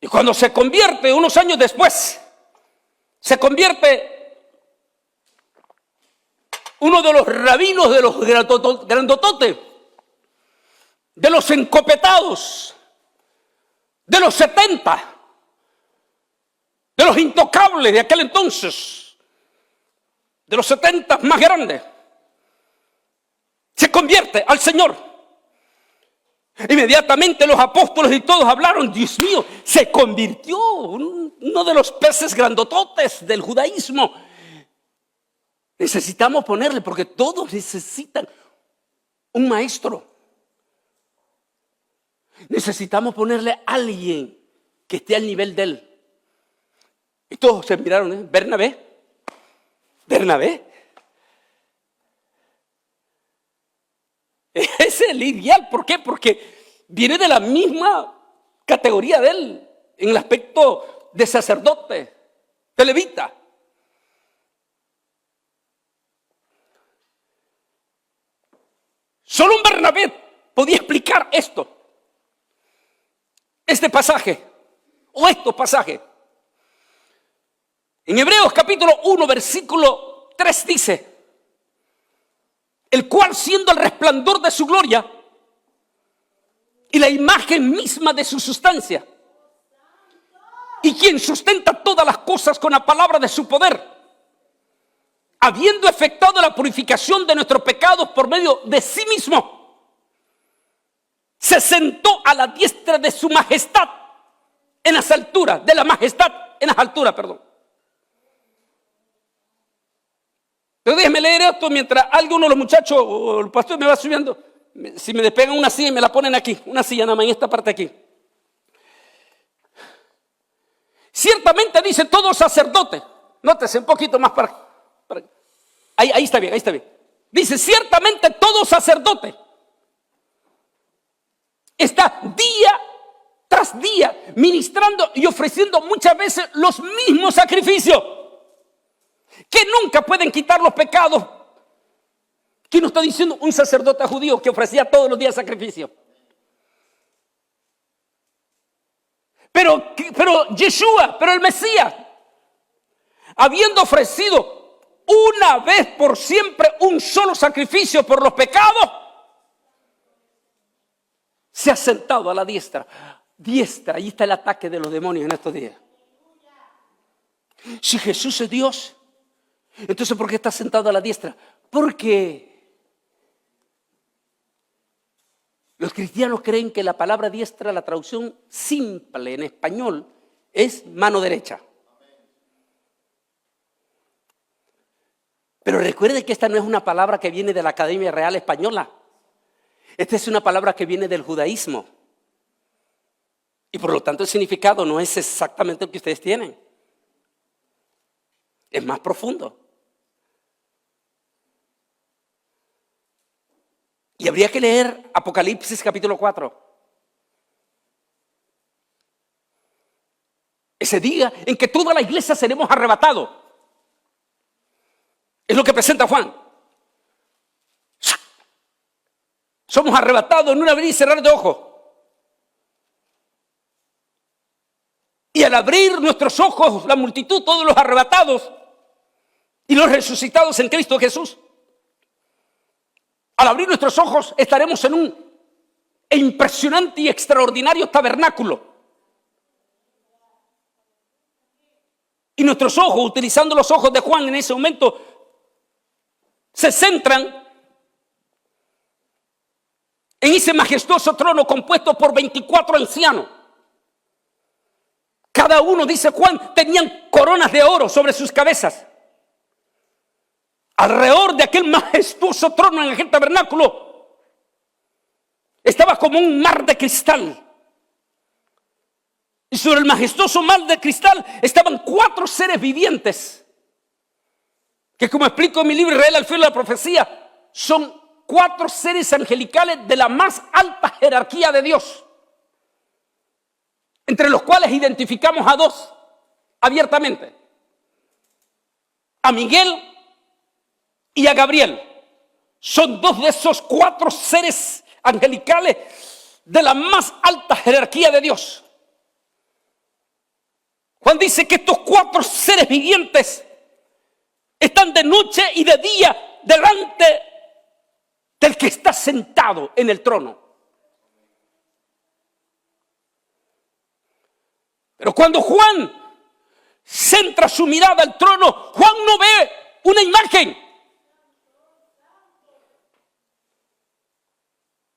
Y cuando se convierte, unos años después, se convierte uno de los rabinos de los grandototes, de los encopetados, de los 70, de los intocables de aquel entonces, de los 70 más grandes. Se convierte al Señor. Inmediatamente los apóstoles y todos hablaron: Dios mío, se convirtió uno de los peces grandototes del judaísmo. Necesitamos ponerle, porque todos necesitan un maestro. Necesitamos ponerle a alguien que esté al nivel de él. Y todos se miraron: Bernabé. Es el ideal. ¿Por qué? Porque viene de la misma categoría de él en el aspecto de sacerdote, de levita. Solo un Bernabé podía explicar este pasaje o estos pasajes. En Hebreos capítulo 1 versículo 3 dice: el cual, siendo el resplandor de su gloria y la imagen misma de su sustancia, y quien sustenta todas las cosas con la palabra de su poder, habiendo efectuado la purificación de nuestros pecados por medio de sí mismo, se sentó a la diestra de su majestad en las alturas, perdón. Pero déjeme leer esto mientras alguno de los muchachos o el pastor me va subiendo. Si me despegan una silla y me la ponen aquí, una silla nada más en esta parte aquí. Ciertamente dice todo sacerdote. Nótese un poquito más para ahí está bien. Dice: ciertamente todo sacerdote está día tras día ministrando y ofreciendo muchas veces los mismos sacrificios, que nunca pueden quitar los pecados. ¿Quién nos está diciendo? Un sacerdote judío que ofrecía todos los días sacrificio. Pero Yeshua, pero el Mesías, habiendo ofrecido una vez por siempre un solo sacrificio por los pecados, se ha sentado a la diestra. Diestra, ahí está el ataque de los demonios en estos días. Si Jesús es Dios, entonces ¿por qué está sentado a la diestra? Porque los cristianos creen que la palabra diestra, la traducción simple en español, es mano derecha. Pero recuerde que esta no es una palabra que viene de la Academia Real Española. Esta es una palabra que viene del judaísmo. Y por lo tanto el significado no es exactamente el que ustedes tienen. Es más profundo. Y habría que leer Apocalipsis capítulo 4. Ese día en que toda la iglesia seremos arrebatados. Es lo que presenta Juan. Somos arrebatados en un abrir y cerrar de ojos. Y al abrir nuestros ojos, la multitud, todos los arrebatados y los resucitados en Cristo Jesús, al abrir nuestros ojos estaremos en un impresionante y extraordinario tabernáculo. Y nuestros ojos, utilizando los ojos de Juan en ese momento, se centran en ese majestuoso trono compuesto por 24 ancianos. Cada uno, dice Juan, tenían coronas de oro sobre sus cabezas. Alrededor de aquel majestuoso trono en aquel tabernáculo estaba como un mar de cristal. Y sobre el majestuoso mar de cristal estaban 4 seres vivientes, que, como explico en mi libro Israel al filo de la profecía, son 4 seres angelicales de la más alta jerarquía de Dios, entre los cuales identificamos a 2 abiertamente: a Miguel y a Gabriel. Son 2 de esos 4 seres angelicales de la más alta jerarquía de Dios. Juan dice que estos 4 seres vivientes están de noche y de día delante del que está sentado en el trono. Pero cuando Juan centra su mirada al trono, Juan no ve una imagen.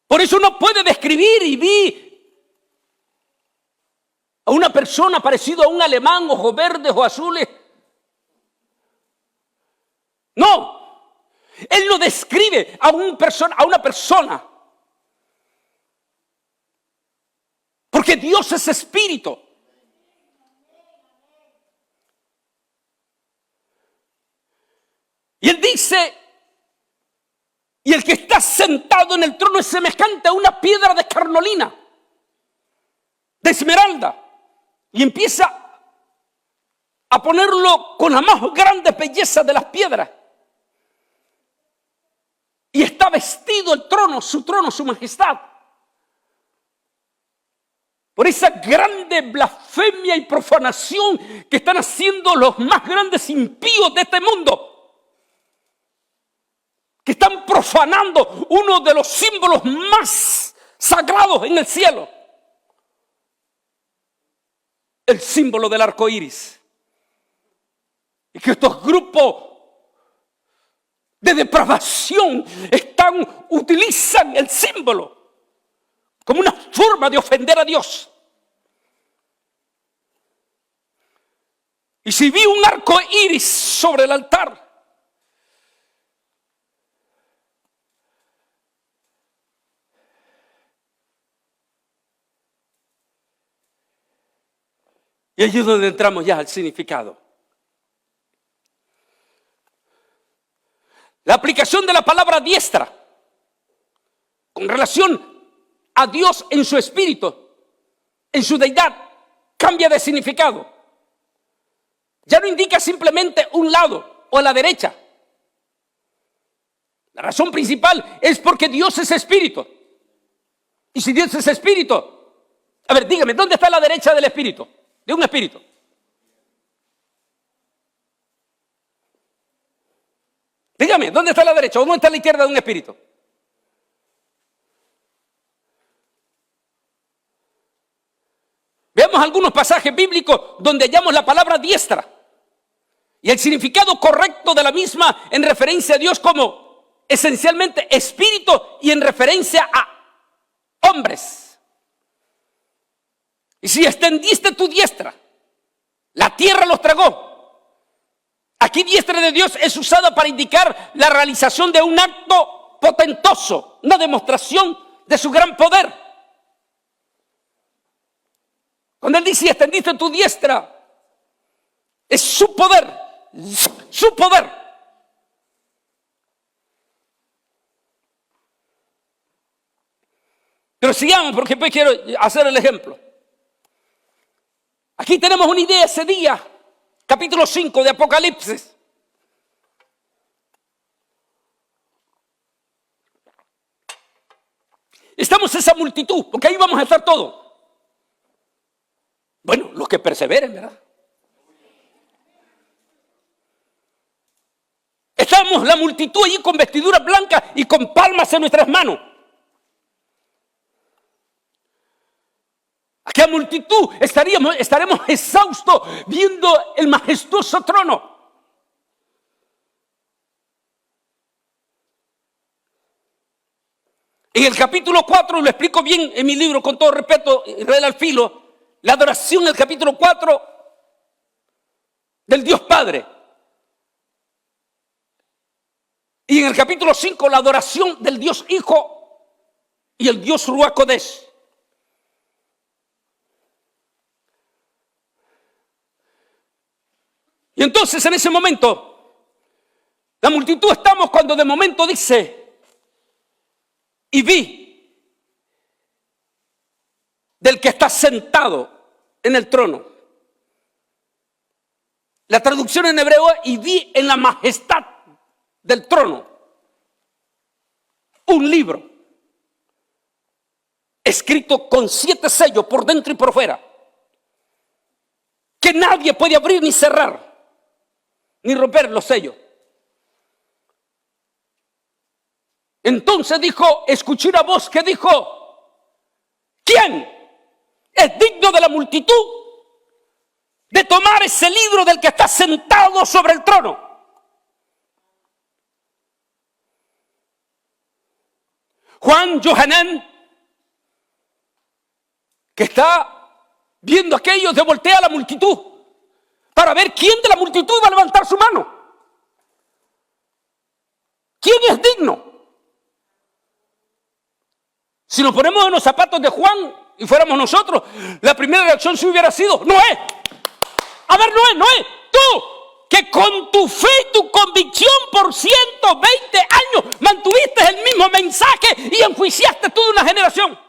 Por eso no puede describir y vi a una persona parecida a un alemán, ojos verdes o azules. No, él no describe a una persona, porque Dios es espíritu. Y él dice, y el que está sentado en el trono es semejante a una piedra de carnolina, de esmeralda, y empieza a ponerlo con la más grande belleza de las piedras. Y está vestido el trono, su majestad, por esa grande blasfemia y profanación que están haciendo los más grandes impíos de este mundo, que están profanando uno de los símbolos más sagrados en el cielo, el símbolo del arco iris. Y que estos grupos de depravación utilizan el símbolo como una forma de ofender a Dios. Y si vi un arco iris sobre el altar, y allí es donde entramos ya al significado. La aplicación de la palabra diestra con relación a Dios en su espíritu, en su deidad, cambia de significado. Ya no indica simplemente un lado o a la derecha. La razón principal es porque Dios es espíritu. Y si Dios es espíritu, A ver, dígame, ¿dónde está la derecha del espíritu? De un espíritu. Dígame, ¿dónde está la derecha o dónde está la izquierda de un espíritu? Veamos algunos pasajes bíblicos donde hallamos la palabra diestra y el significado correcto de la misma en referencia a Dios como esencialmente espíritu y en referencia a hombres. Y si extendiste tu diestra, la tierra los tragó. Aquí diestra de Dios es usada para indicar la realización de un acto potentoso, una demostración de su gran poder. Cuando él dice extendiste tu diestra, es su poder, su poder. Pero sigamos porque después quiero hacer el ejemplo. Aquí tenemos una idea ese día, capítulo 5 de Apocalipsis. Estamos esa multitud, porque ahí vamos a estar todos. Bueno, los que perseveren, ¿verdad? Estamos la multitud allí con vestiduras blancas y con palmas en nuestras manos. Aquella multitud estaremos exhaustos viendo el majestuoso trono. En el capítulo 4, lo explico bien en mi libro, con todo respeto, Israel al filo, la adoración en el capítulo 4 del Dios Padre. Y en el capítulo 5, la adoración del Dios Hijo y el Dios Ruach Kodesh. Y entonces en ese momento, la multitud estamos cuando de momento dice, y vi del que está sentado en el trono. La traducción en hebreo es, y vi en la majestad del trono un libro escrito con 7 sellos por dentro y por fuera, que nadie puede abrir ni cerrar, ni romper los sellos. Entonces escuché una voz que dijo, ¿quién es digno de la multitud de tomar ese libro del que está sentado sobre el trono? Juan Johanán, que está viendo aquello, se voltea a la multitud para ver quién de la multitud va a levantar su mano. ¿Quién es digno? Si nos ponemos en los zapatos de Juan y fuéramos nosotros, la primera reacción sí hubiera sido, Noé. A ver, Noé, tú, que con tu fe y tu convicción por 120 años mantuviste el mismo mensaje y enjuiciaste toda una generación.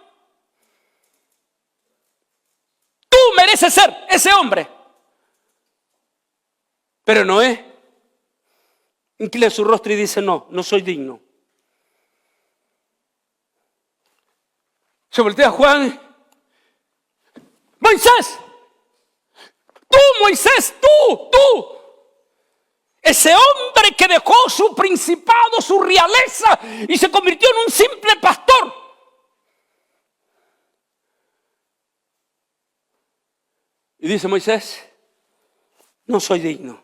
Tú mereces ser ese hombre. Pero Noé inclina su rostro y dice, no soy digno. Se voltea a Juan. Moisés, tú. Ese hombre que dejó su principado, su realeza y se convirtió en un simple pastor. Y dice Moisés, no soy digno.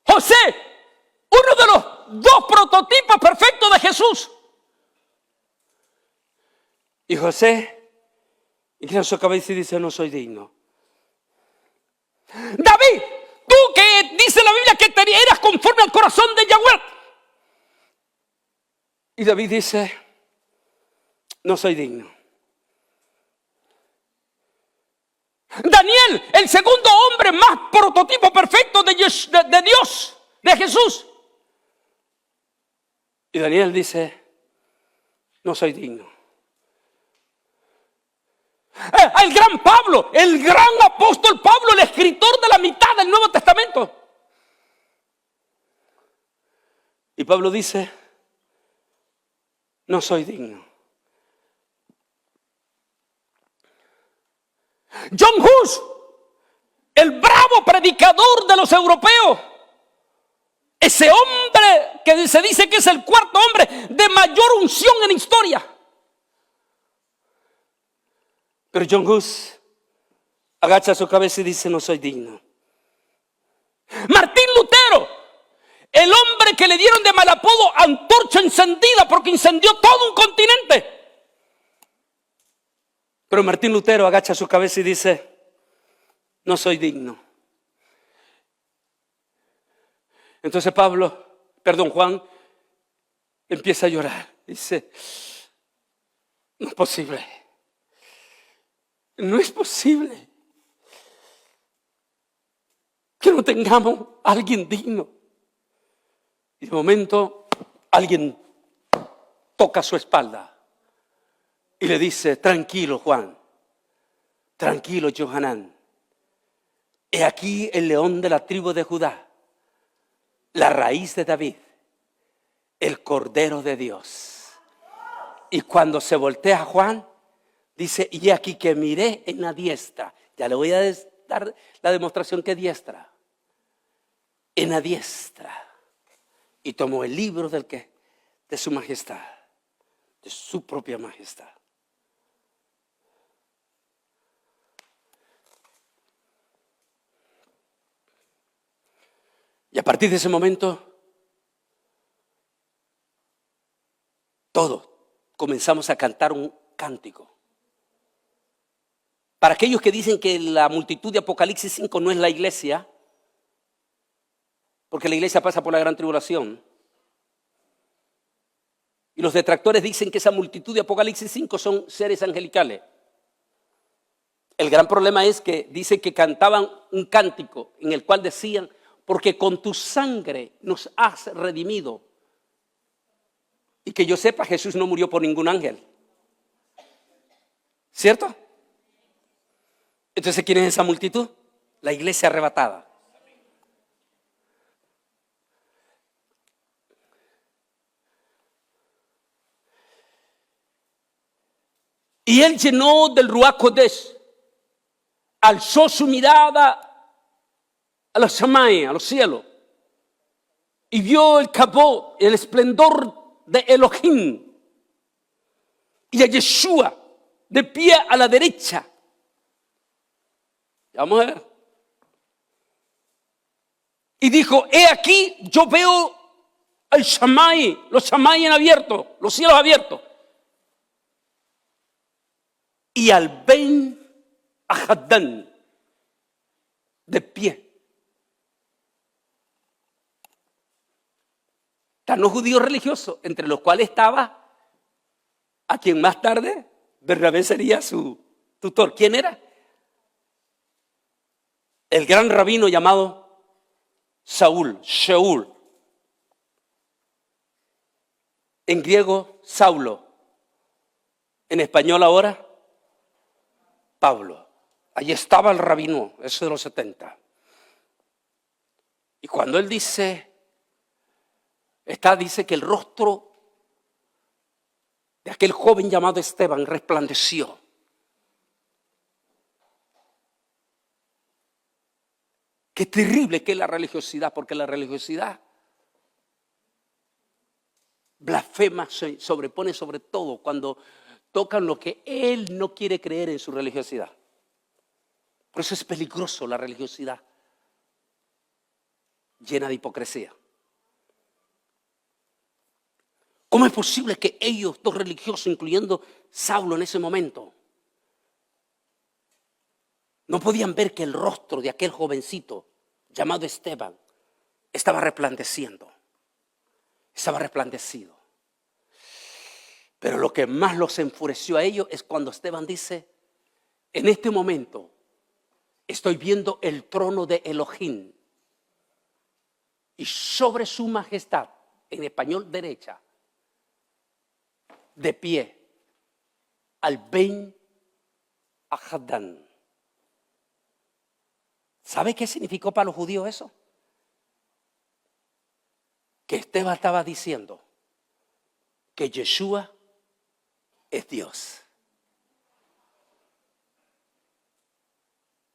José, uno de los 2 prototipos perfectos de Jesús. Y José inclina su cabeza y dice, no soy digno. David, tú que dice la Biblia que eras conforme al corazón de Yahweh. Y David dice, no soy digno. Daniel, el segundo hombre más prototipo perfecto de Dios, de Jesús. Y Daniel dice, no soy digno. El gran Pablo, el gran apóstol Pablo, el escritor de la mitad del Nuevo Testamento. Y Pablo dice, no soy digno. John Hus, el bravo predicador de los europeos, ese hombre que se dice que es el cuarto hombre de mayor unción en la historia. Pero John Hus agacha su cabeza y dice, no soy digno. Martín Lutero, el hombre que le dieron de mal apodo antorcha encendida porque incendió todo un continente. Pero Martín Lutero agacha su cabeza y dice, no soy digno. Entonces Juan empieza a llorar. Dice, no es posible. No es posible que no tengamos a alguien digno. Y de momento alguien toca su espalda y le dice, tranquilo Juan, tranquilo Johanán. He aquí el león de la tribu de Judá, la raíz de David, el Cordero de Dios. Y cuando se voltea Juan, dice, y aquí que miré en la diestra. Ya le voy a dar la demostración que diestra. En la diestra. Y tomó el libro de su majestad, de su propia majestad. Y a partir de ese momento, todos comenzamos a cantar un cántico. Para aquellos que dicen que la multitud de Apocalipsis 5 no es la iglesia, porque la iglesia pasa por la gran tribulación, y los detractores dicen que esa multitud de Apocalipsis 5 son seres angelicales. El gran problema es que dice que cantaban un cántico en el cual decían, porque con tu sangre nos has redimido. Y que yo sepa, Jesús no murió por ningún ángel. ¿Cierto? Entonces, ¿quién es esa multitud? La iglesia arrebatada. Y él llenó del Ruach Kodesh, alzó su mirada a los Shamay, a los cielos, y vio el Kabod, el esplendor de Elohim, y a Yeshua de pie a la derecha. Vamos a ver. Y dijo, he aquí, yo veo al Shamay, los Shamay en abierto, los cielos abiertos. Y al Ben Ahadán de pie. Están los judíos religiosos, entre los cuales estaba a quien más tarde Bernabé sería su tutor. ¿Quién era? El gran rabino llamado Shaul. En griego, Saulo. En español ahora, Pablo. Allí estaba el rabino, eso de los 70. Y cuando él dice que el rostro de aquel joven llamado Esteban resplandeció. Qué terrible que es la religiosidad, porque la religiosidad blasfema, se sobrepone sobre todo cuando tocan lo que él no quiere creer en su religiosidad. Por eso es peligroso la religiosidad llena de hipocresía. ¿Cómo es posible que ellos, dos religiosos, incluyendo Saulo en ese momento, no podían ver que el rostro de aquel jovencito llamado Esteban estaba resplandeciendo? Estaba resplandecido. Pero lo que más los enfureció a ellos es cuando Esteban dice, en este momento estoy viendo el trono de Elohim y sobre su majestad, en español derecha, de pie, al Ben Ahadán. ¿Sabe qué significó para los judíos eso? Que Esteban estaba diciendo, que Yeshua es Dios.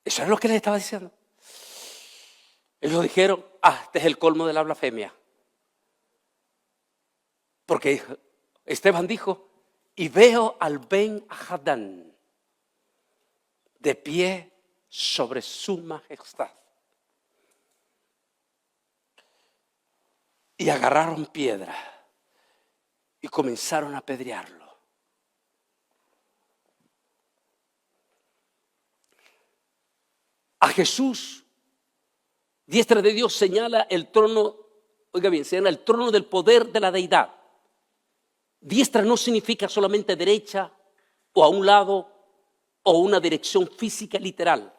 Eso es lo que les estaba diciendo. Ellos dijeron, este es el colmo de la blasfemia. Porque Esteban dijo, y veo al Ben Hadán de pie sobre su majestad. Y agarraron piedra y comenzaron a apedrearlo. A Jesús, diestra de Dios, señala el trono, oiga bien, señala el trono del poder de la deidad. Diestra no significa solamente derecha o a un lado o una dirección física literal.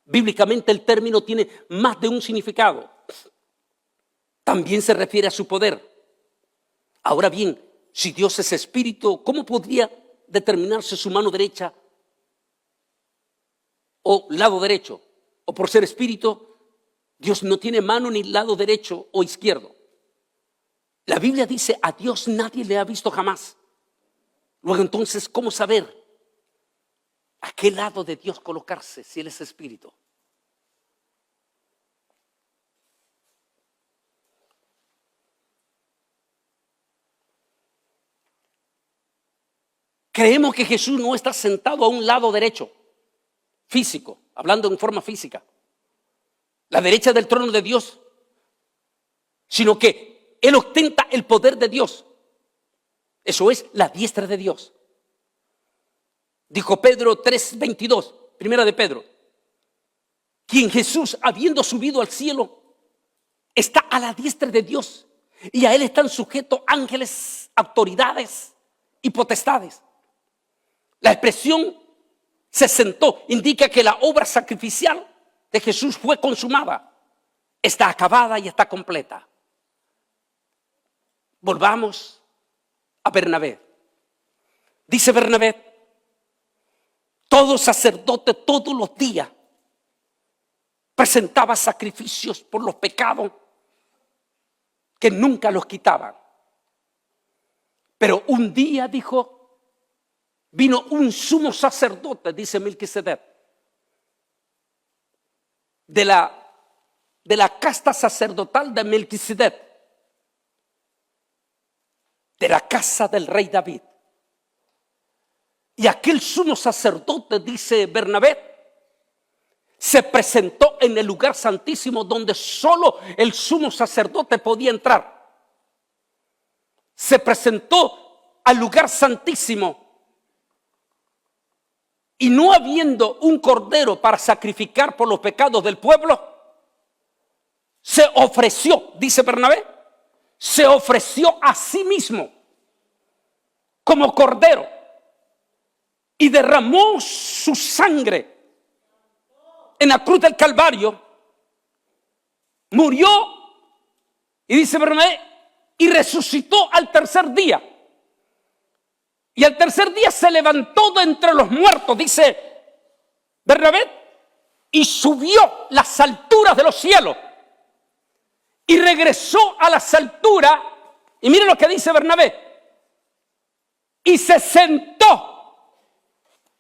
Bíblicamente el término tiene más de un significado. También se refiere a su poder. Ahora bien, si Dios es espíritu, ¿cómo podría determinarse su mano derecha o lado derecho? O por ser espíritu, Dios no tiene mano ni lado derecho o izquierdo. La Biblia dice, a Dios nadie le ha visto jamás. Luego entonces, ¿cómo saber a qué lado de Dios colocarse si Él es espíritu? Creemos que Jesús no está sentado a un lado derecho, físico, hablando en forma física, la derecha del trono de Dios, sino que Él ostenta el poder de Dios. Eso es la diestra de Dios. Dijo Pedro 3:22, primera de Pedro, quien Jesús, habiendo subido al cielo, está a la diestra de Dios y a Él están sujetos ángeles, autoridades y potestades. La expresión se sentó indica que la obra sacrificial de Jesús fue consumada, está acabada y está completa. Volvamos a Bernabé. Dice Bernabé, todo sacerdote todos los días presentaba sacrificios por los pecados que nunca los quitaban. Pero un día, dijo, vino un sumo sacerdote, dice Melquisedec, de la casta sacerdotal de Melquisedec, de la casa del rey David. Y aquel sumo sacerdote, dice Bernabé, se presentó en el lugar santísimo donde solo el sumo sacerdote podía entrar. Se presentó al lugar santísimo. Y no habiendo un cordero para sacrificar por los pecados del pueblo, se ofreció, dice Bernabé, se ofreció a sí mismo como cordero y derramó su sangre en la cruz del Calvario, murió y dice Bernabé, y resucitó al tercer día. Y al tercer día se levantó de entre los muertos, dice Bernabé, y subió las alturas de los cielos. Y regresó a las alturas, y miren lo que dice Bernabé, y se sentó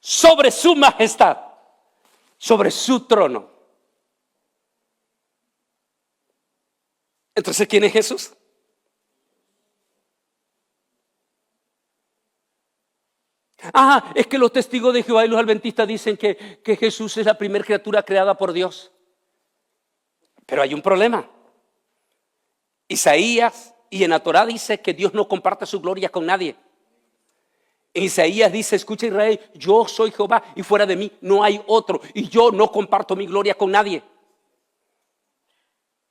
sobre su majestad, sobre su trono. Entonces, ¿quién es Jesús? Es que los testigos de Jehová y los adventistas dicen que Jesús es la primera criatura creada por Dios. Pero hay un problema. Isaías y en la Torá dice que Dios no comparte su gloria con nadie. En Isaías dice, escucha Israel, yo soy Jehová y fuera de mí no hay otro. Y yo no comparto mi gloria con nadie.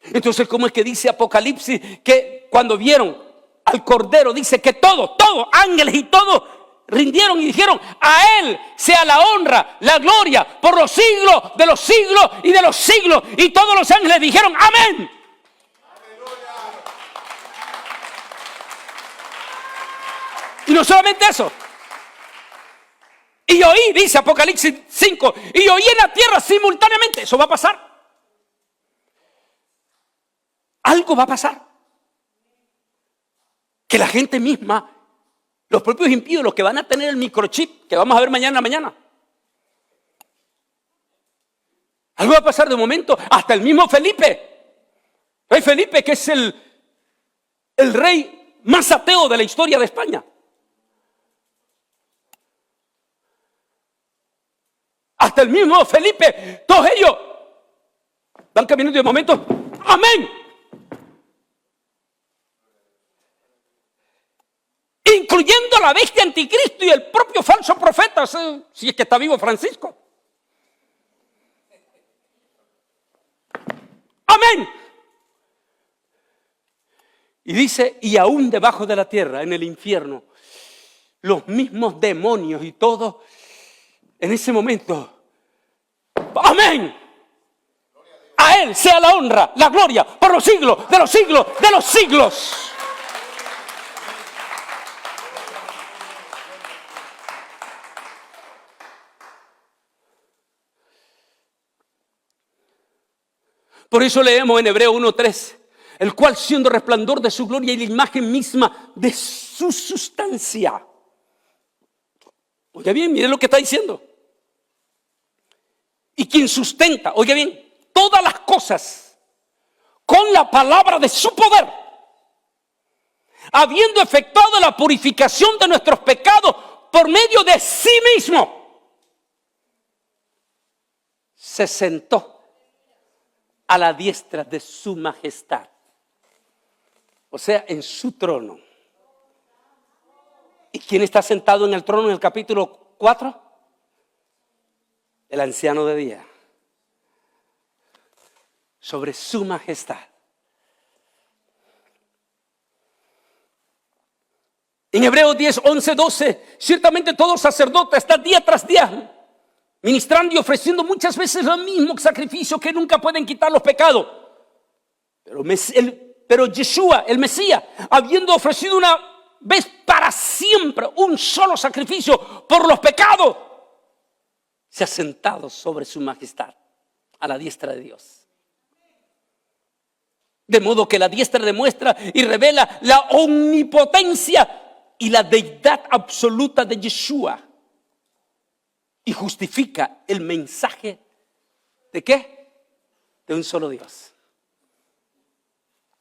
Entonces, ¿cómo es que dice Apocalipsis que cuando vieron al Cordero dice que todos, ángeles y todos, rindieron y dijeron, a Él sea la honra, la gloria por los siglos de los siglos y de los siglos? Y todos los ángeles dijeron, amén. Y no solamente eso. Y oí, dice Apocalipsis 5, y oí en la tierra simultáneamente. Eso va a pasar. Algo va a pasar. que la gente misma, los propios impíos, los que van a tener el microchip, que vamos a ver mañana. Algo va a pasar de momento, hasta el mismo Felipe. Rey Felipe, que es el rey más ateo de la historia de España. Hasta el mismo Felipe, todos ellos van caminando de momento, amén. Incluyendo la bestia anticristo y el propio falso profeta, si es que está vivo Francisco. Amén. Y dice, y aún debajo de la tierra, en el infierno, los mismos demonios y todo, en ese momento, amén. A Él sea la honra, la gloria, por los siglos, de los siglos, de los siglos. Por eso leemos en Hebreo 1:3, el cual siendo resplandor de su gloria y la imagen misma de su sustancia. Oiga bien, miren lo que está diciendo. Y quien sustenta, oiga bien, todas las cosas con la palabra de su poder, habiendo efectuado la purificación de nuestros pecados por medio de sí mismo, se sentó a la diestra de su majestad. O sea, en su trono. ¿Y quién está sentado en el trono en el capítulo 4? El anciano de día. Sobre su majestad. En Hebreos 10, 11, 12, ciertamente todo sacerdote está día tras día ministrando y ofreciendo muchas veces el mismo sacrificio que nunca pueden quitar los pecados. Pero Yeshua, el Mesías, habiendo ofrecido una vez para siempre un solo sacrificio por los pecados, se ha sentado sobre su majestad, a la diestra de Dios. De modo que la diestra demuestra y revela la omnipotencia y la deidad absoluta de Yeshua. Y justifica el mensaje ¿de qué? De un solo Dios.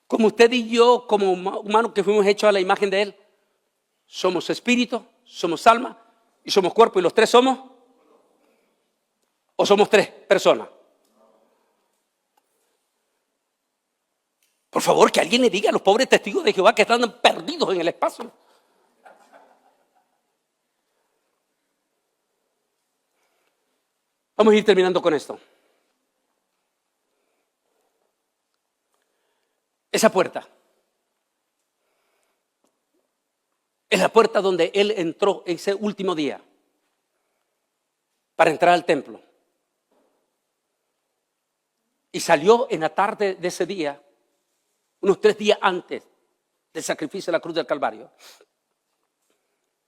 Como usted y yo, como humanos que fuimos hechos a la imagen de Él, somos espíritu, somos alma y somos cuerpo, y los tres somos, o somos tres personas. Por favor, que alguien le diga a los pobres testigos de Jehová que están perdidos en el espacio. Vamos a ir terminando con esto. Esa puerta es la puerta donde Él entró ese último día para entrar al templo. Y salió en la tarde de ese día, unos 3 días antes del sacrificio de la cruz del Calvario.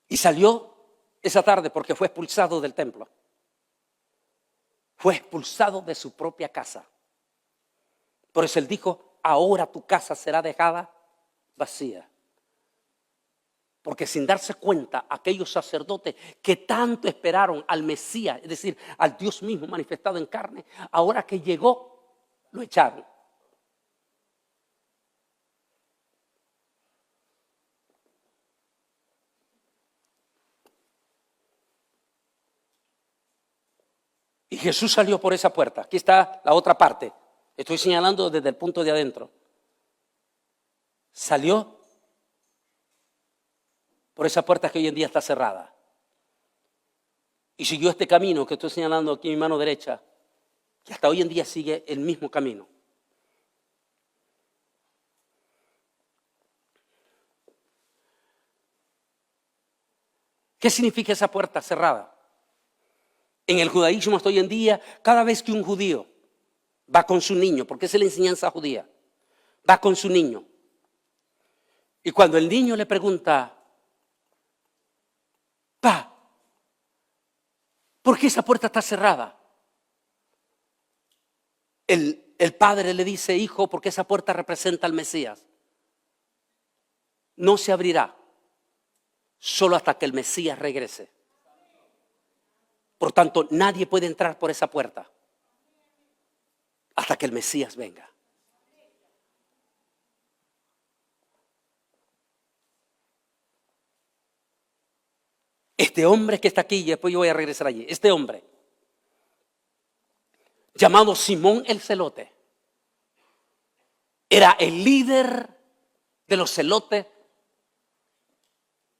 Y salió esa tarde porque fue expulsado del templo. Fue expulsado de su propia casa. Por eso Él dijo, ahora tu casa será dejada vacía. Porque sin darse cuenta, aquellos sacerdotes que tanto esperaron al Mesías, es decir, al Dios mismo manifestado en carne, ahora que llegó, lo echaron. Y Jesús salió por esa puerta. Aquí está la otra parte. Estoy señalando desde el punto de adentro. Salió por esa puerta que hoy en día está cerrada. Y siguió este camino que estoy señalando aquí en mi mano derecha, que hasta hoy en día sigue el mismo camino. ¿Qué significa esa puerta cerrada? En el judaísmo hasta hoy en día, cada vez que un judío va con su niño, porque esa es la enseñanza judía, va con su niño, y cuando el niño le pregunta, pa, ¿por qué esa puerta está cerrada? El padre le dice, hijo, porque esa puerta representa al Mesías. no se abrirá solo hasta que el Mesías regrese. Por tanto, nadie puede entrar por esa puerta hasta que el Mesías venga. Este hombre que está aquí, y después yo voy a regresar allí, este hombre llamado Simón el Celote, era el líder de los celotes.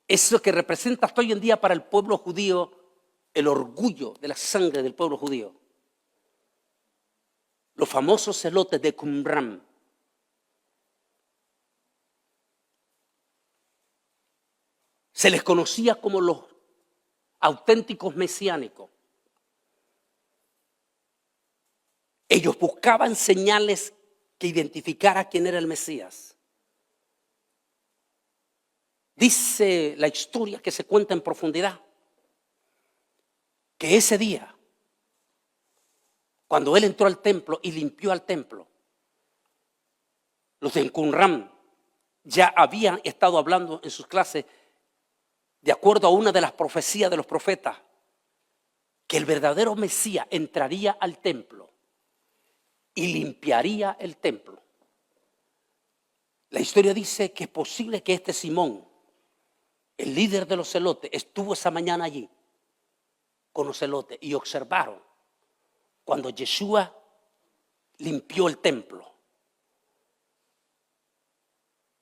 Es lo que representa hasta hoy en día para el pueblo judío el orgullo de la sangre del pueblo judío. Los famosos celotes de Qumran. Se les conocía como los auténticos mesiánicos. Ellos buscaban señales que identificara quién era el Mesías. Dice la historia que se cuenta en profundidad que ese día, cuando él entró al templo y limpió al templo, los de Qumran ya habían estado hablando en sus clases, de acuerdo a una de las profecías de los profetas, que el verdadero Mesías entraría al templo y limpiaría el templo. La historia dice que es posible que este Simón, el líder de los celotes, estuvo esa mañana allí con los celotes y observaron cuando Yeshua limpió el templo.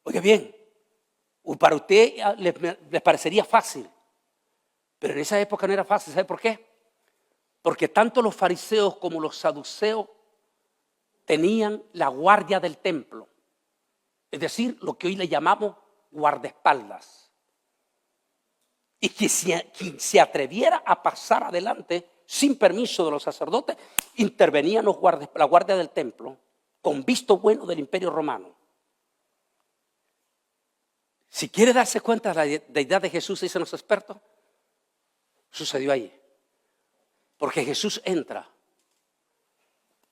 Oiga bien, para usted les parecería fácil, pero en esa época no era fácil. ¿Sabe por qué? Porque tanto los fariseos como los saduceos tenían la guardia del templo, es decir, lo que hoy le llamamos guardaespaldas. Y que quien se atreviera a pasar adelante sin permiso de los sacerdotes, intervenían la guardia del templo con visto bueno del Imperio Romano. Si quiere darse cuenta de la deidad de Jesús, dicen los expertos, sucedió ahí. Porque Jesús entra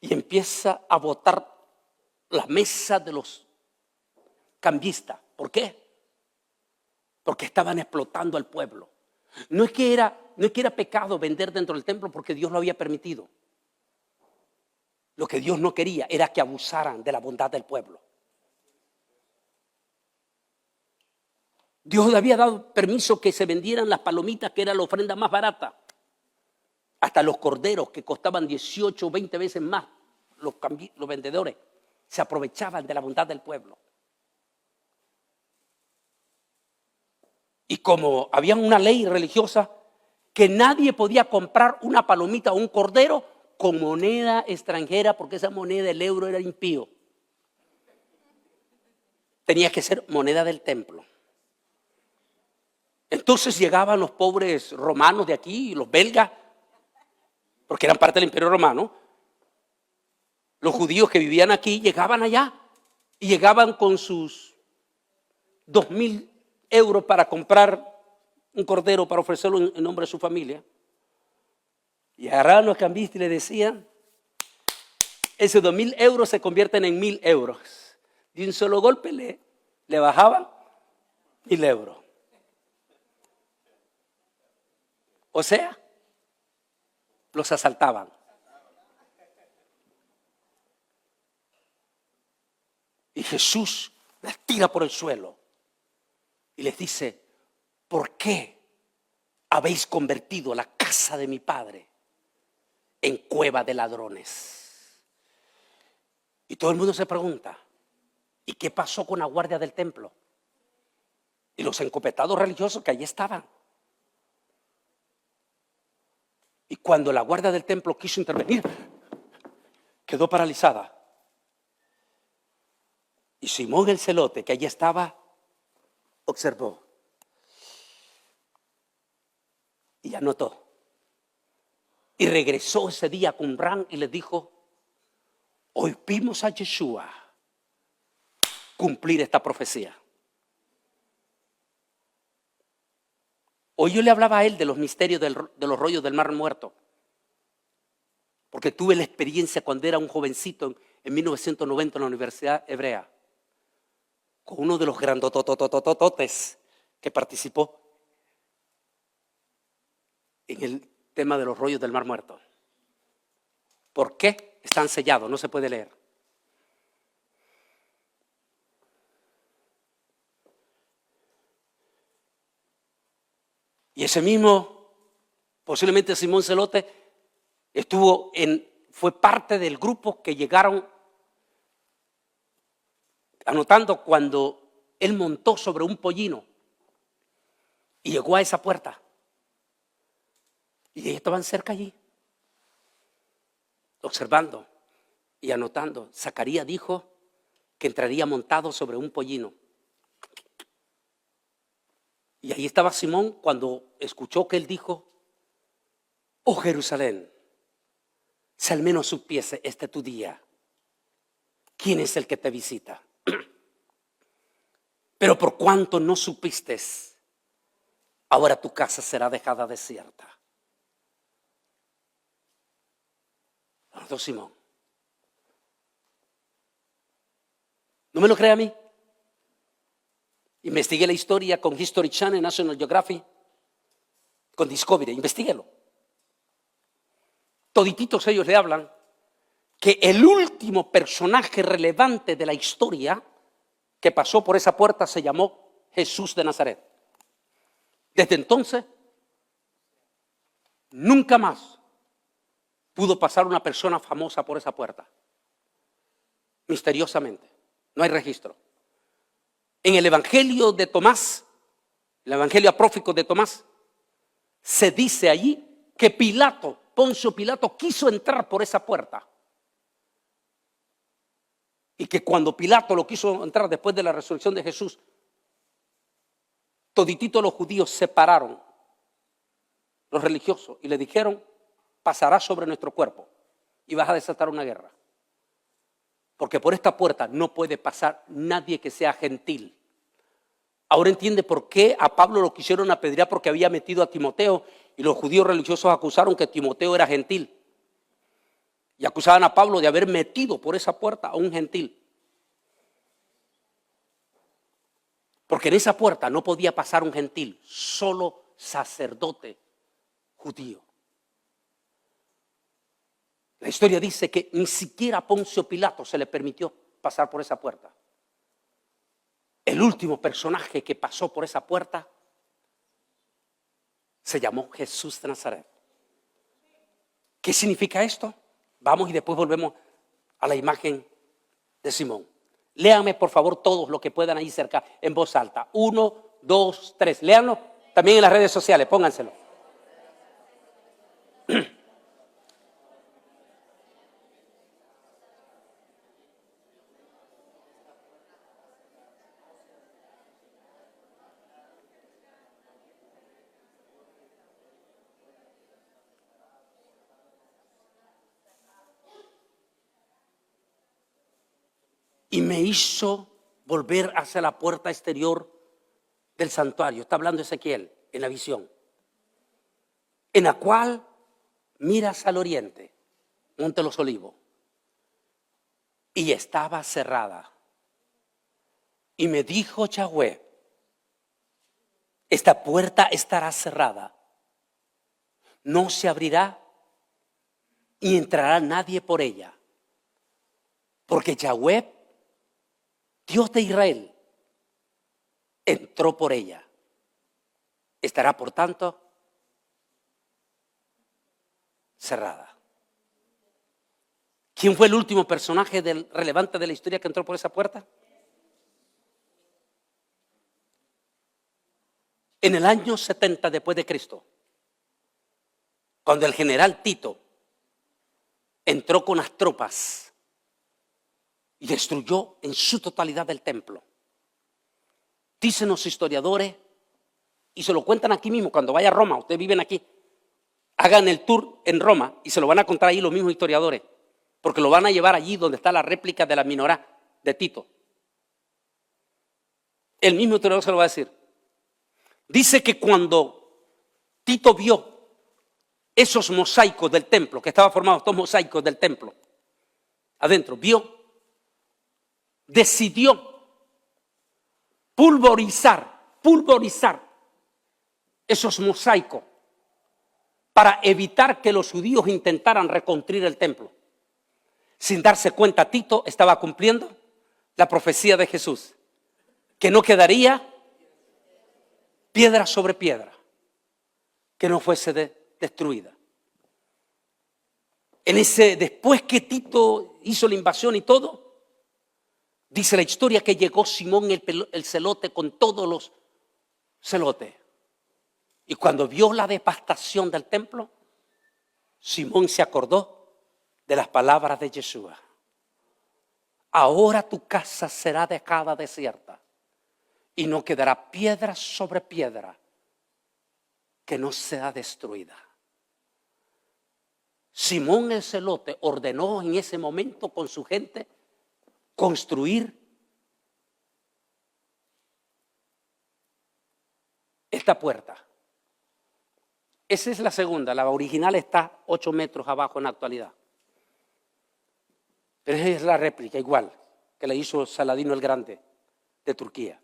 y empieza a botar la mesa de los cambistas. ¿Por qué? Porque estaban explotando al pueblo. No es que era pecado vender dentro del templo porque Dios lo había permitido. Lo que Dios no quería era que abusaran de la bondad del pueblo. Dios le había dado permiso que se vendieran las palomitas, que era la ofrenda más barata. Hasta los corderos, que costaban 18 o 20 veces más, los vendedores se aprovechaban de la bondad del pueblo. Y como había una ley religiosa que nadie podía comprar una palomita o un cordero con moneda extranjera, porque esa moneda, el euro, era impío. Tenía que ser moneda del templo. Entonces llegaban los pobres romanos de aquí, los belgas, porque eran parte del Imperio Romano. Los judíos que vivían aquí llegaban allá y llegaban con sus 2.000 euros para comprar un cordero para ofrecerlo en nombre de su familia. Y agarraban los cambistas y le decían, esos 2.000 euros se convierten en 1.000 euros. De un solo golpe le bajaban 1.000 euros. O sea, los asaltaban. Y Jesús las tira por el suelo y les dice, ¿por qué habéis convertido la casa de mi padre en cueva de ladrones? Y todo el mundo se pregunta, ¿y qué pasó con la guardia del templo? Y los encopetados religiosos que allí estaban. Y cuando la guardia del templo quiso intervenir, quedó paralizada. Y Simón el celote, que allí estaba, observó y anotó. Y regresó ese día a Qumran y le dijo, hoy vimos a Yeshua cumplir esta profecía. Hoy yo le hablaba a él de los misterios de los rollos del Mar Muerto, porque tuve la experiencia cuando era un jovencito en 1990 en la Universidad Hebrea, con uno de los grandotototototes que participó en el tema de los rollos del Mar Muerto. ¿Por qué? Están sellados, no se puede leer. Y ese mismo, posiblemente Simón Zelote, fue parte del grupo que llegaron anotando cuando él montó sobre un pollino y llegó a esa puerta. Y ellos estaban cerca allí, observando y anotando. Zacarías dijo que entraría montado sobre un pollino. Y ahí estaba Simón cuando escuchó que él dijo: oh Jerusalén, si al menos supiese este tu día, ¿quién es el que te visita? Pero por cuanto no supiste, ahora tu casa será dejada desierta. Don Simón, ¿no me lo cree a mí? Investigué la historia con History Channel, National Geographic, con Discovery, investiguélo. Todititos ellos le hablan que el último personaje relevante de la historia que pasó por esa puerta se llamó Jesús de Nazaret. Desde entonces, nunca más pudo pasar una persona famosa por esa puerta. Misteriosamente, no hay registro. En el Evangelio de Tomás, el Evangelio apócrifo de Tomás, se dice allí que Poncio Pilato quiso entrar por esa puerta. Y que cuando Pilato lo quiso entrar después de la resurrección de Jesús, todititos los judíos se pararon, los religiosos, y le dijeron: pasará sobre nuestro cuerpo y vas a desatar una guerra. Porque por esta puerta no puede pasar nadie que sea gentil. Ahora entiende por qué a Pablo lo quisieron apedrear, porque había metido a Timoteo y los judíos religiosos acusaron que Timoteo era gentil. Y acusaban a Pablo de haber metido por esa puerta a un gentil. Porque en esa puerta no podía pasar un gentil, solo sacerdote judío. La historia dice que ni siquiera a Poncio Pilato se le permitió pasar por esa puerta. El último personaje que pasó por esa puerta se llamó Jesús de Nazaret. ¿Qué significa esto? Vamos y después volvemos a la imagen de Simón. Léanme por favor todos los que puedan ahí cerca en voz alta. 1, 2, 3. Léanlo también en las redes sociales, pónganselo. Y me hizo volver hacia la puerta exterior del santuario. Está hablando Ezequiel en la visión. En la cual miras al oriente, Monte los Olivos. Y estaba cerrada. Y me dijo Yahweh: esta puerta estará cerrada. No se abrirá y entrará nadie por ella. Porque Yahweh, Dios de Israel, entró por ella. Estará, por tanto, cerrada. ¿Quién fue el último personaje relevante de la historia que entró por esa puerta? En el año 70 después de Cristo, cuando el general Tito entró con las tropas y destruyó en su totalidad el templo. Dicen los historiadores, y se lo cuentan aquí mismo, cuando vaya a Roma, ustedes viven aquí, hagan el tour en Roma y se lo van a contar ahí los mismos historiadores, porque lo van a llevar allí donde está la réplica de la menorá de Tito. El mismo historiador se lo va a decir. Dice que cuando Tito vio esos mosaicos del templo, que estaban formados estos mosaicos del templo, adentro, decidió pulverizar esos mosaicos para evitar que los judíos intentaran reconstruir el templo. Sin darse cuenta, Tito estaba cumpliendo la profecía de Jesús, que no quedaría piedra sobre piedra que no fuese destruida. Después que Tito hizo la invasión y todo, dice la historia que llegó Simón el celote con todos los celotes. Y cuando vio la devastación del templo, Simón se acordó de las palabras de Yeshua. Ahora tu casa será dejada desierta y no quedará piedra sobre piedra que no sea destruida. Simón el celote ordenó en ese momento con su gente construir esta puerta. Esa es la segunda, la original está 8 metros abajo en la actualidad. Pero esa es la réplica igual que la hizo Saladino el Grande de Turquía.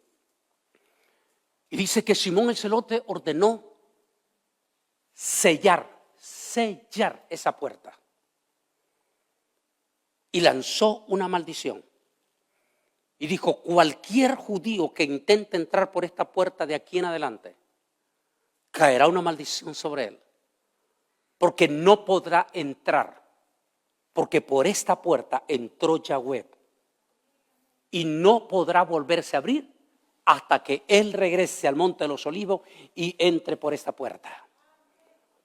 Y dice que Simón el celote ordenó sellar esa puerta. Y lanzó una maldición. Y dijo, cualquier judío que intente entrar por esta puerta de aquí en adelante, caerá una maldición sobre él. Porque no podrá entrar. Porque por esta puerta entró Yahweh. Y no podrá volverse a abrir hasta que él regrese al Monte de los Olivos y entre por esta puerta.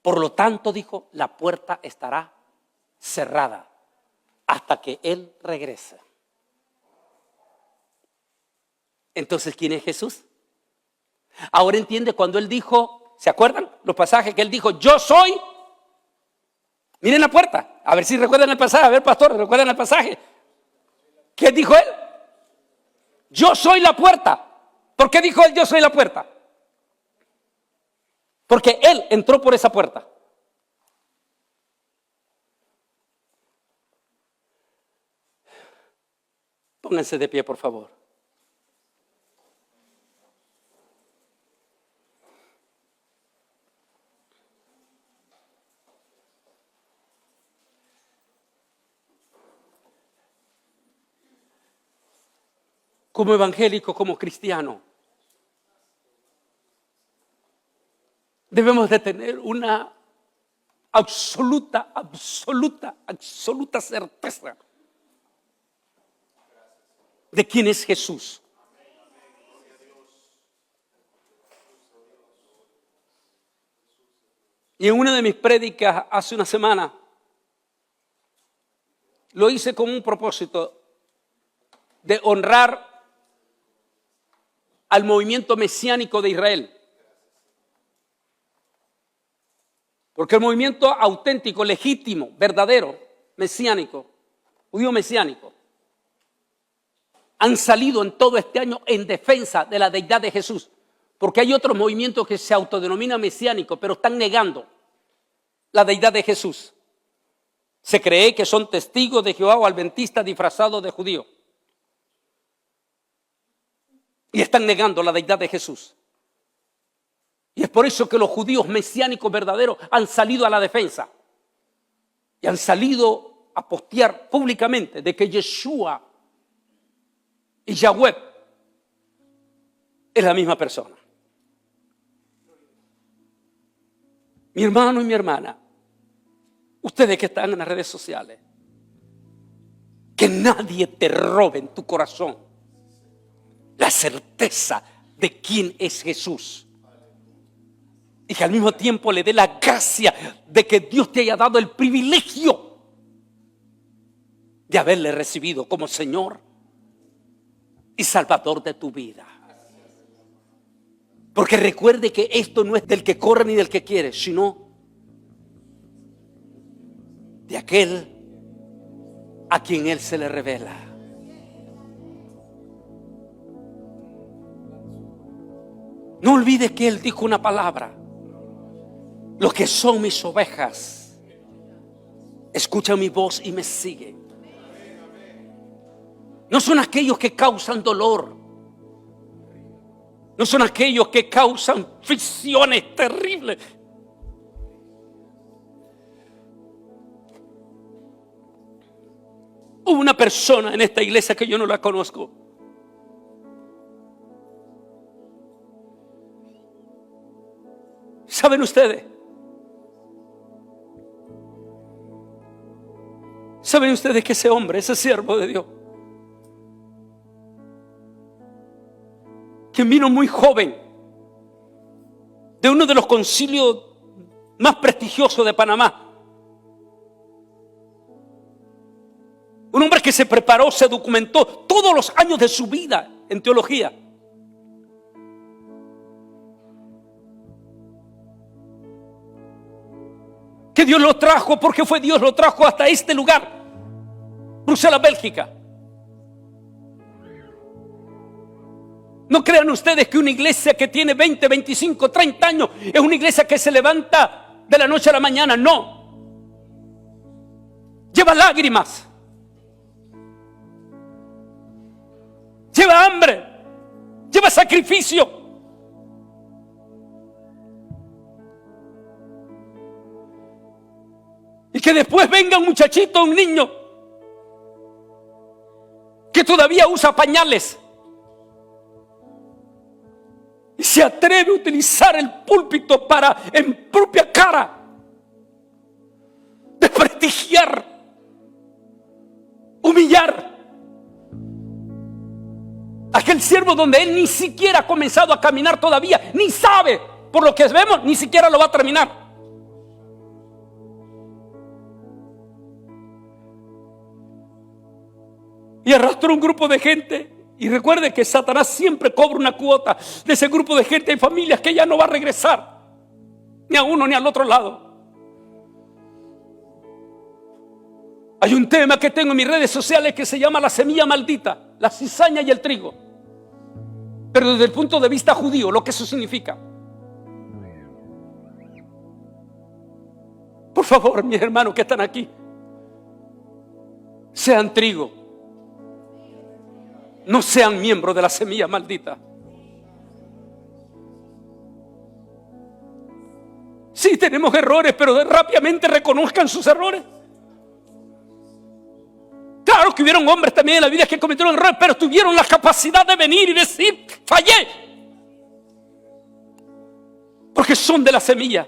Por lo tanto, dijo, la puerta estará cerrada hasta que él regrese. Entonces, ¿quién es Jesús? Ahora entiende cuando él dijo, ¿se acuerdan los pasajes que él dijo? Yo soy. Miren la puerta, a ver si recuerdan el pasaje. A ver, pastor, ¿recuerdan el pasaje? ¿Qué dijo él? Yo soy la puerta. ¿Por qué dijo él yo soy la puerta? Porque él entró por esa puerta. Pónganse de pie, por favor. Como evangélico, como cristiano, debemos de tener una absoluta certeza de quién es Jesús. Y en una de mis prédicas hace una semana, lo hice con un propósito de honrar al movimiento mesiánico de Israel. Porque el movimiento auténtico, legítimo, verdadero, mesiánico, judío mesiánico, han salido en todo este año en defensa de la deidad de Jesús. Porque hay otros movimientos que se autodenominan mesiánicos, pero están negando la deidad de Jesús. Se cree que son testigos de Jehová o adventistas disfrazados de judíos. Y están negando la deidad de Jesús. Y es por eso que los judíos mesiánicos verdaderos han salido a la defensa. Y han salido a postear públicamente de que Yeshua y Yahweh es la misma persona. Mi hermano y mi hermana, ustedes que están en las redes sociales, que nadie te robe en tu corazón la certeza de quién es Jesús. Y que al mismo tiempo le dé la gracia de que Dios te haya dado el privilegio de haberle recibido como Señor y Salvador de tu vida. Porque recuerde que esto no es del que corre ni del que quiere, sino de aquel a quien Él se le revela. No olvides que Él dijo una palabra: los que son mis ovejas escuchan mi voz y me siguen. No son aquellos que causan dolor, No son aquellos que causan fricciones terribles. Hubo una persona en esta iglesia que yo no la conozco. ¿Saben ustedes? ¿Saben ustedes que ese hombre, ese siervo de Dios, que vino muy joven de uno de los concilios más prestigiosos de Panamá, un hombre que se preparó, se documentó todos los años de su vida en teología, que Dios lo trajo, porque fue Dios lo trajo hasta este lugar, Bruselas, Bélgica. No crean ustedes que una iglesia que tiene 20, 25, 30 años es una iglesia que se levanta de la noche a la mañana. No. Lleva lágrimas. Lleva hambre. Lleva sacrificio. Y que después venga un muchachito, un niño, que todavía usa pañales, y se atreve a utilizar el púlpito para, en propia cara, desprestigiar, humillar a aquel siervo donde él ni siquiera ha comenzado a caminar todavía, ni sabe, por lo que vemos, ni siquiera lo va a terminar. Y arrastró un grupo de gente. Y recuerde que Satanás siempre cobra una cuota de ese grupo de gente. Hay familias que ya no va a regresar, ni a uno ni al otro lado. Hay un tema que tengo en mis redes sociales que se llama la semilla maldita, la cizaña y el trigo. Pero desde el punto de vista judío, lo que eso significa. Por favor, mis hermanos que están aquí, sean trigo. No sean miembros de la semilla maldita. Sí, tenemos errores, pero rápidamente reconozcan sus errores. Claro que hubieron hombres también en la vida que cometieron errores, pero tuvieron la capacidad de venir y decir: fallé. Porque son de la semilla.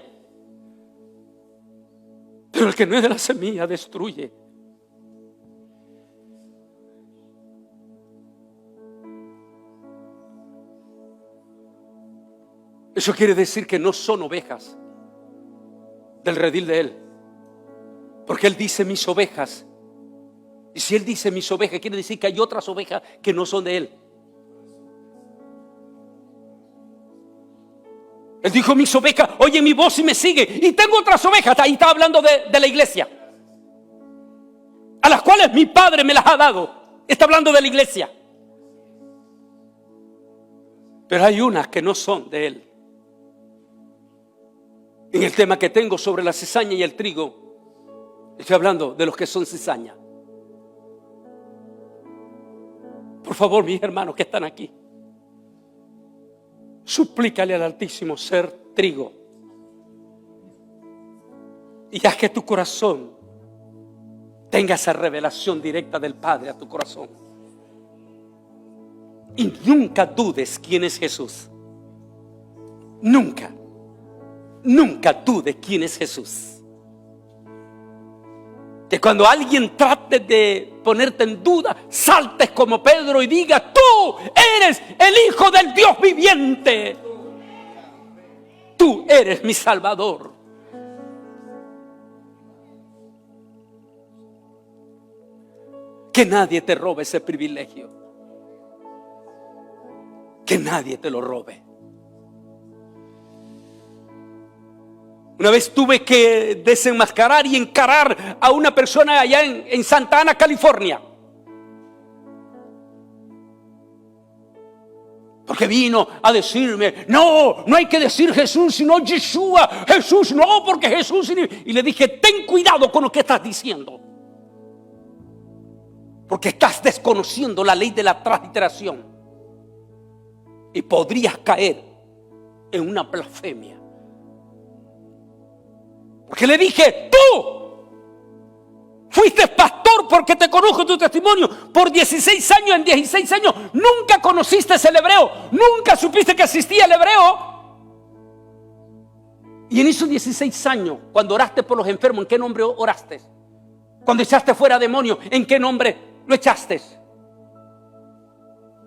Pero el que no es de la semilla destruye. Eso quiere decir que no son ovejas del redil de Él. Porque Él dice mis ovejas. Y si Él dice mis ovejas, quiere decir que hay otras ovejas que no son de Él. Él dijo mis ovejas oyen mi voz y me siguen. Y tengo otras ovejas. Ahí está hablando de la iglesia, a las cuales mi Padre me las ha dado. Está hablando de la iglesia. Pero hay unas que no son de Él. En el tema que tengo sobre la cizaña y el trigo, estoy hablando de los que son cizaña. Por favor, mis hermanos que están aquí, suplícale al Altísimo ser trigo. Y haz que tu corazón tenga esa revelación directa del Padre a tu corazón. Y nunca dudes quién es Jesús. Nunca dudes quién es Jesús. Que cuando alguien trate de ponerte en duda, saltes como Pedro y digas: tú eres el Hijo del Dios viviente. Tú eres mi Salvador. Que nadie te robe ese privilegio. Que nadie te lo robe. Una vez tuve que desenmascarar y encarar a una persona allá en Santa Ana, California. Porque vino a decirme: no hay que decir Jesús, sino Yeshua. Jesús no, porque Jesús. Y le dije: ten cuidado con lo que estás diciendo. Porque estás desconociendo la ley de la transliteración. y podrías caer en una blasfemia. Porque le dije, tú fuiste pastor porque te conozco tu testimonio. Por 16 años, en 16 años, nunca conociste el hebreo. Nunca supiste que existía el hebreo. Y en esos 16 años, cuando oraste por los enfermos, ¿en qué nombre oraste? Cuando echaste fuera demonios, ¿en qué nombre lo echaste?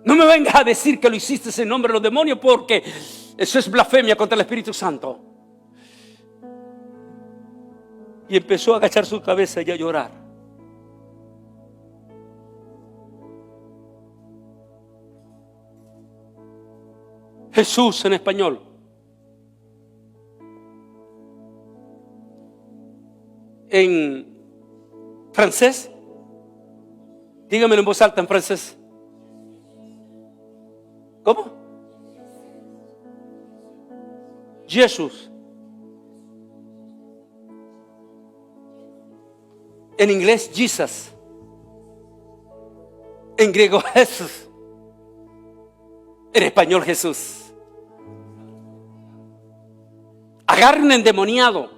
No me vengas a decir que lo hiciste en nombre de los demonios, porque eso es blasfemia contra el Espíritu Santo. Y empezó a agachar su cabeza y a llorar. Jesús en español. En francés, dígamelo en voz alta en francés. ¿Cómo? Jesús. En inglés, Jesus. En griego, Jesús. En español, Jesús. Agarra un endemoniado.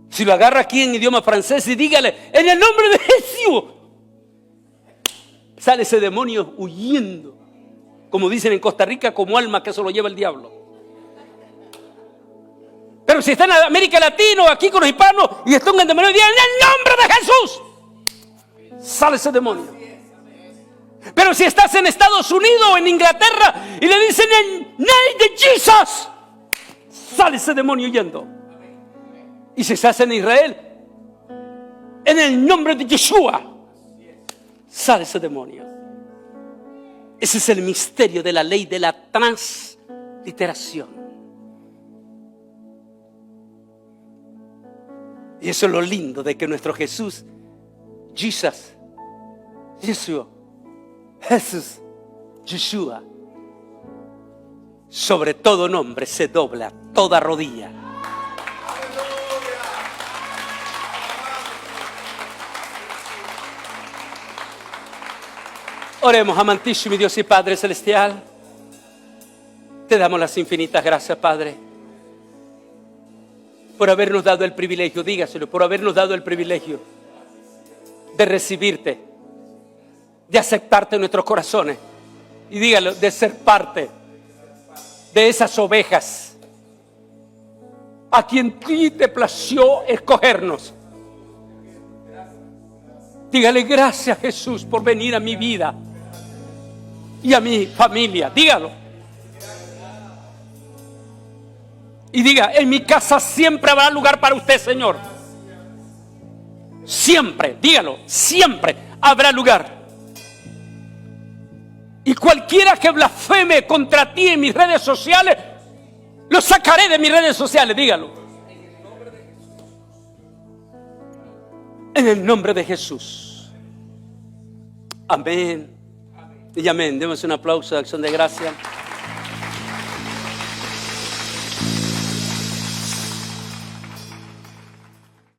Si lo agarra aquí en idioma francés y dígale, en el nombre de Jesús, sale ese demonio huyendo, como dicen en Costa Rica, como alma que se lo lleva el diablo. Pero si está en América Latina, aquí con los hispanos, y está un demonio, y en el nombre de Jesús, sale ese demonio. Pero si estás en Estados Unidos o en Inglaterra y le dicen en name de Jesus, sale ese demonio huyendo. Y si estás en Israel, en el nombre de Yeshua, sale ese demonio. Ese es el misterio de la ley de la transliteración. Y eso es lo lindo de que nuestro Jesús, Jesus, Yeshua, Jesús, Yeshua, sobre todo nombre se dobla toda rodilla. Oremos, amantísimo Dios y Padre Celestial. Te damos las infinitas gracias, Padre, por habernos dado el privilegio, dígaselo, por habernos dado el privilegio de recibirte, de aceptarte en nuestros corazones. Y dígalo, de ser parte de esas ovejas a quien ti te plació escogernos. Dígale, gracias Jesús por venir a mi vida y a mi familia. Dígalo. Y diga, en mi casa siempre habrá lugar para usted, Señor. Siempre, dígalo, siempre habrá lugar. Y cualquiera que blasfeme contra ti en mis redes sociales, lo sacaré de mis redes sociales, dígalo. En el nombre de Jesús. Amén. Y amén. Demos un aplauso de acción de gracia.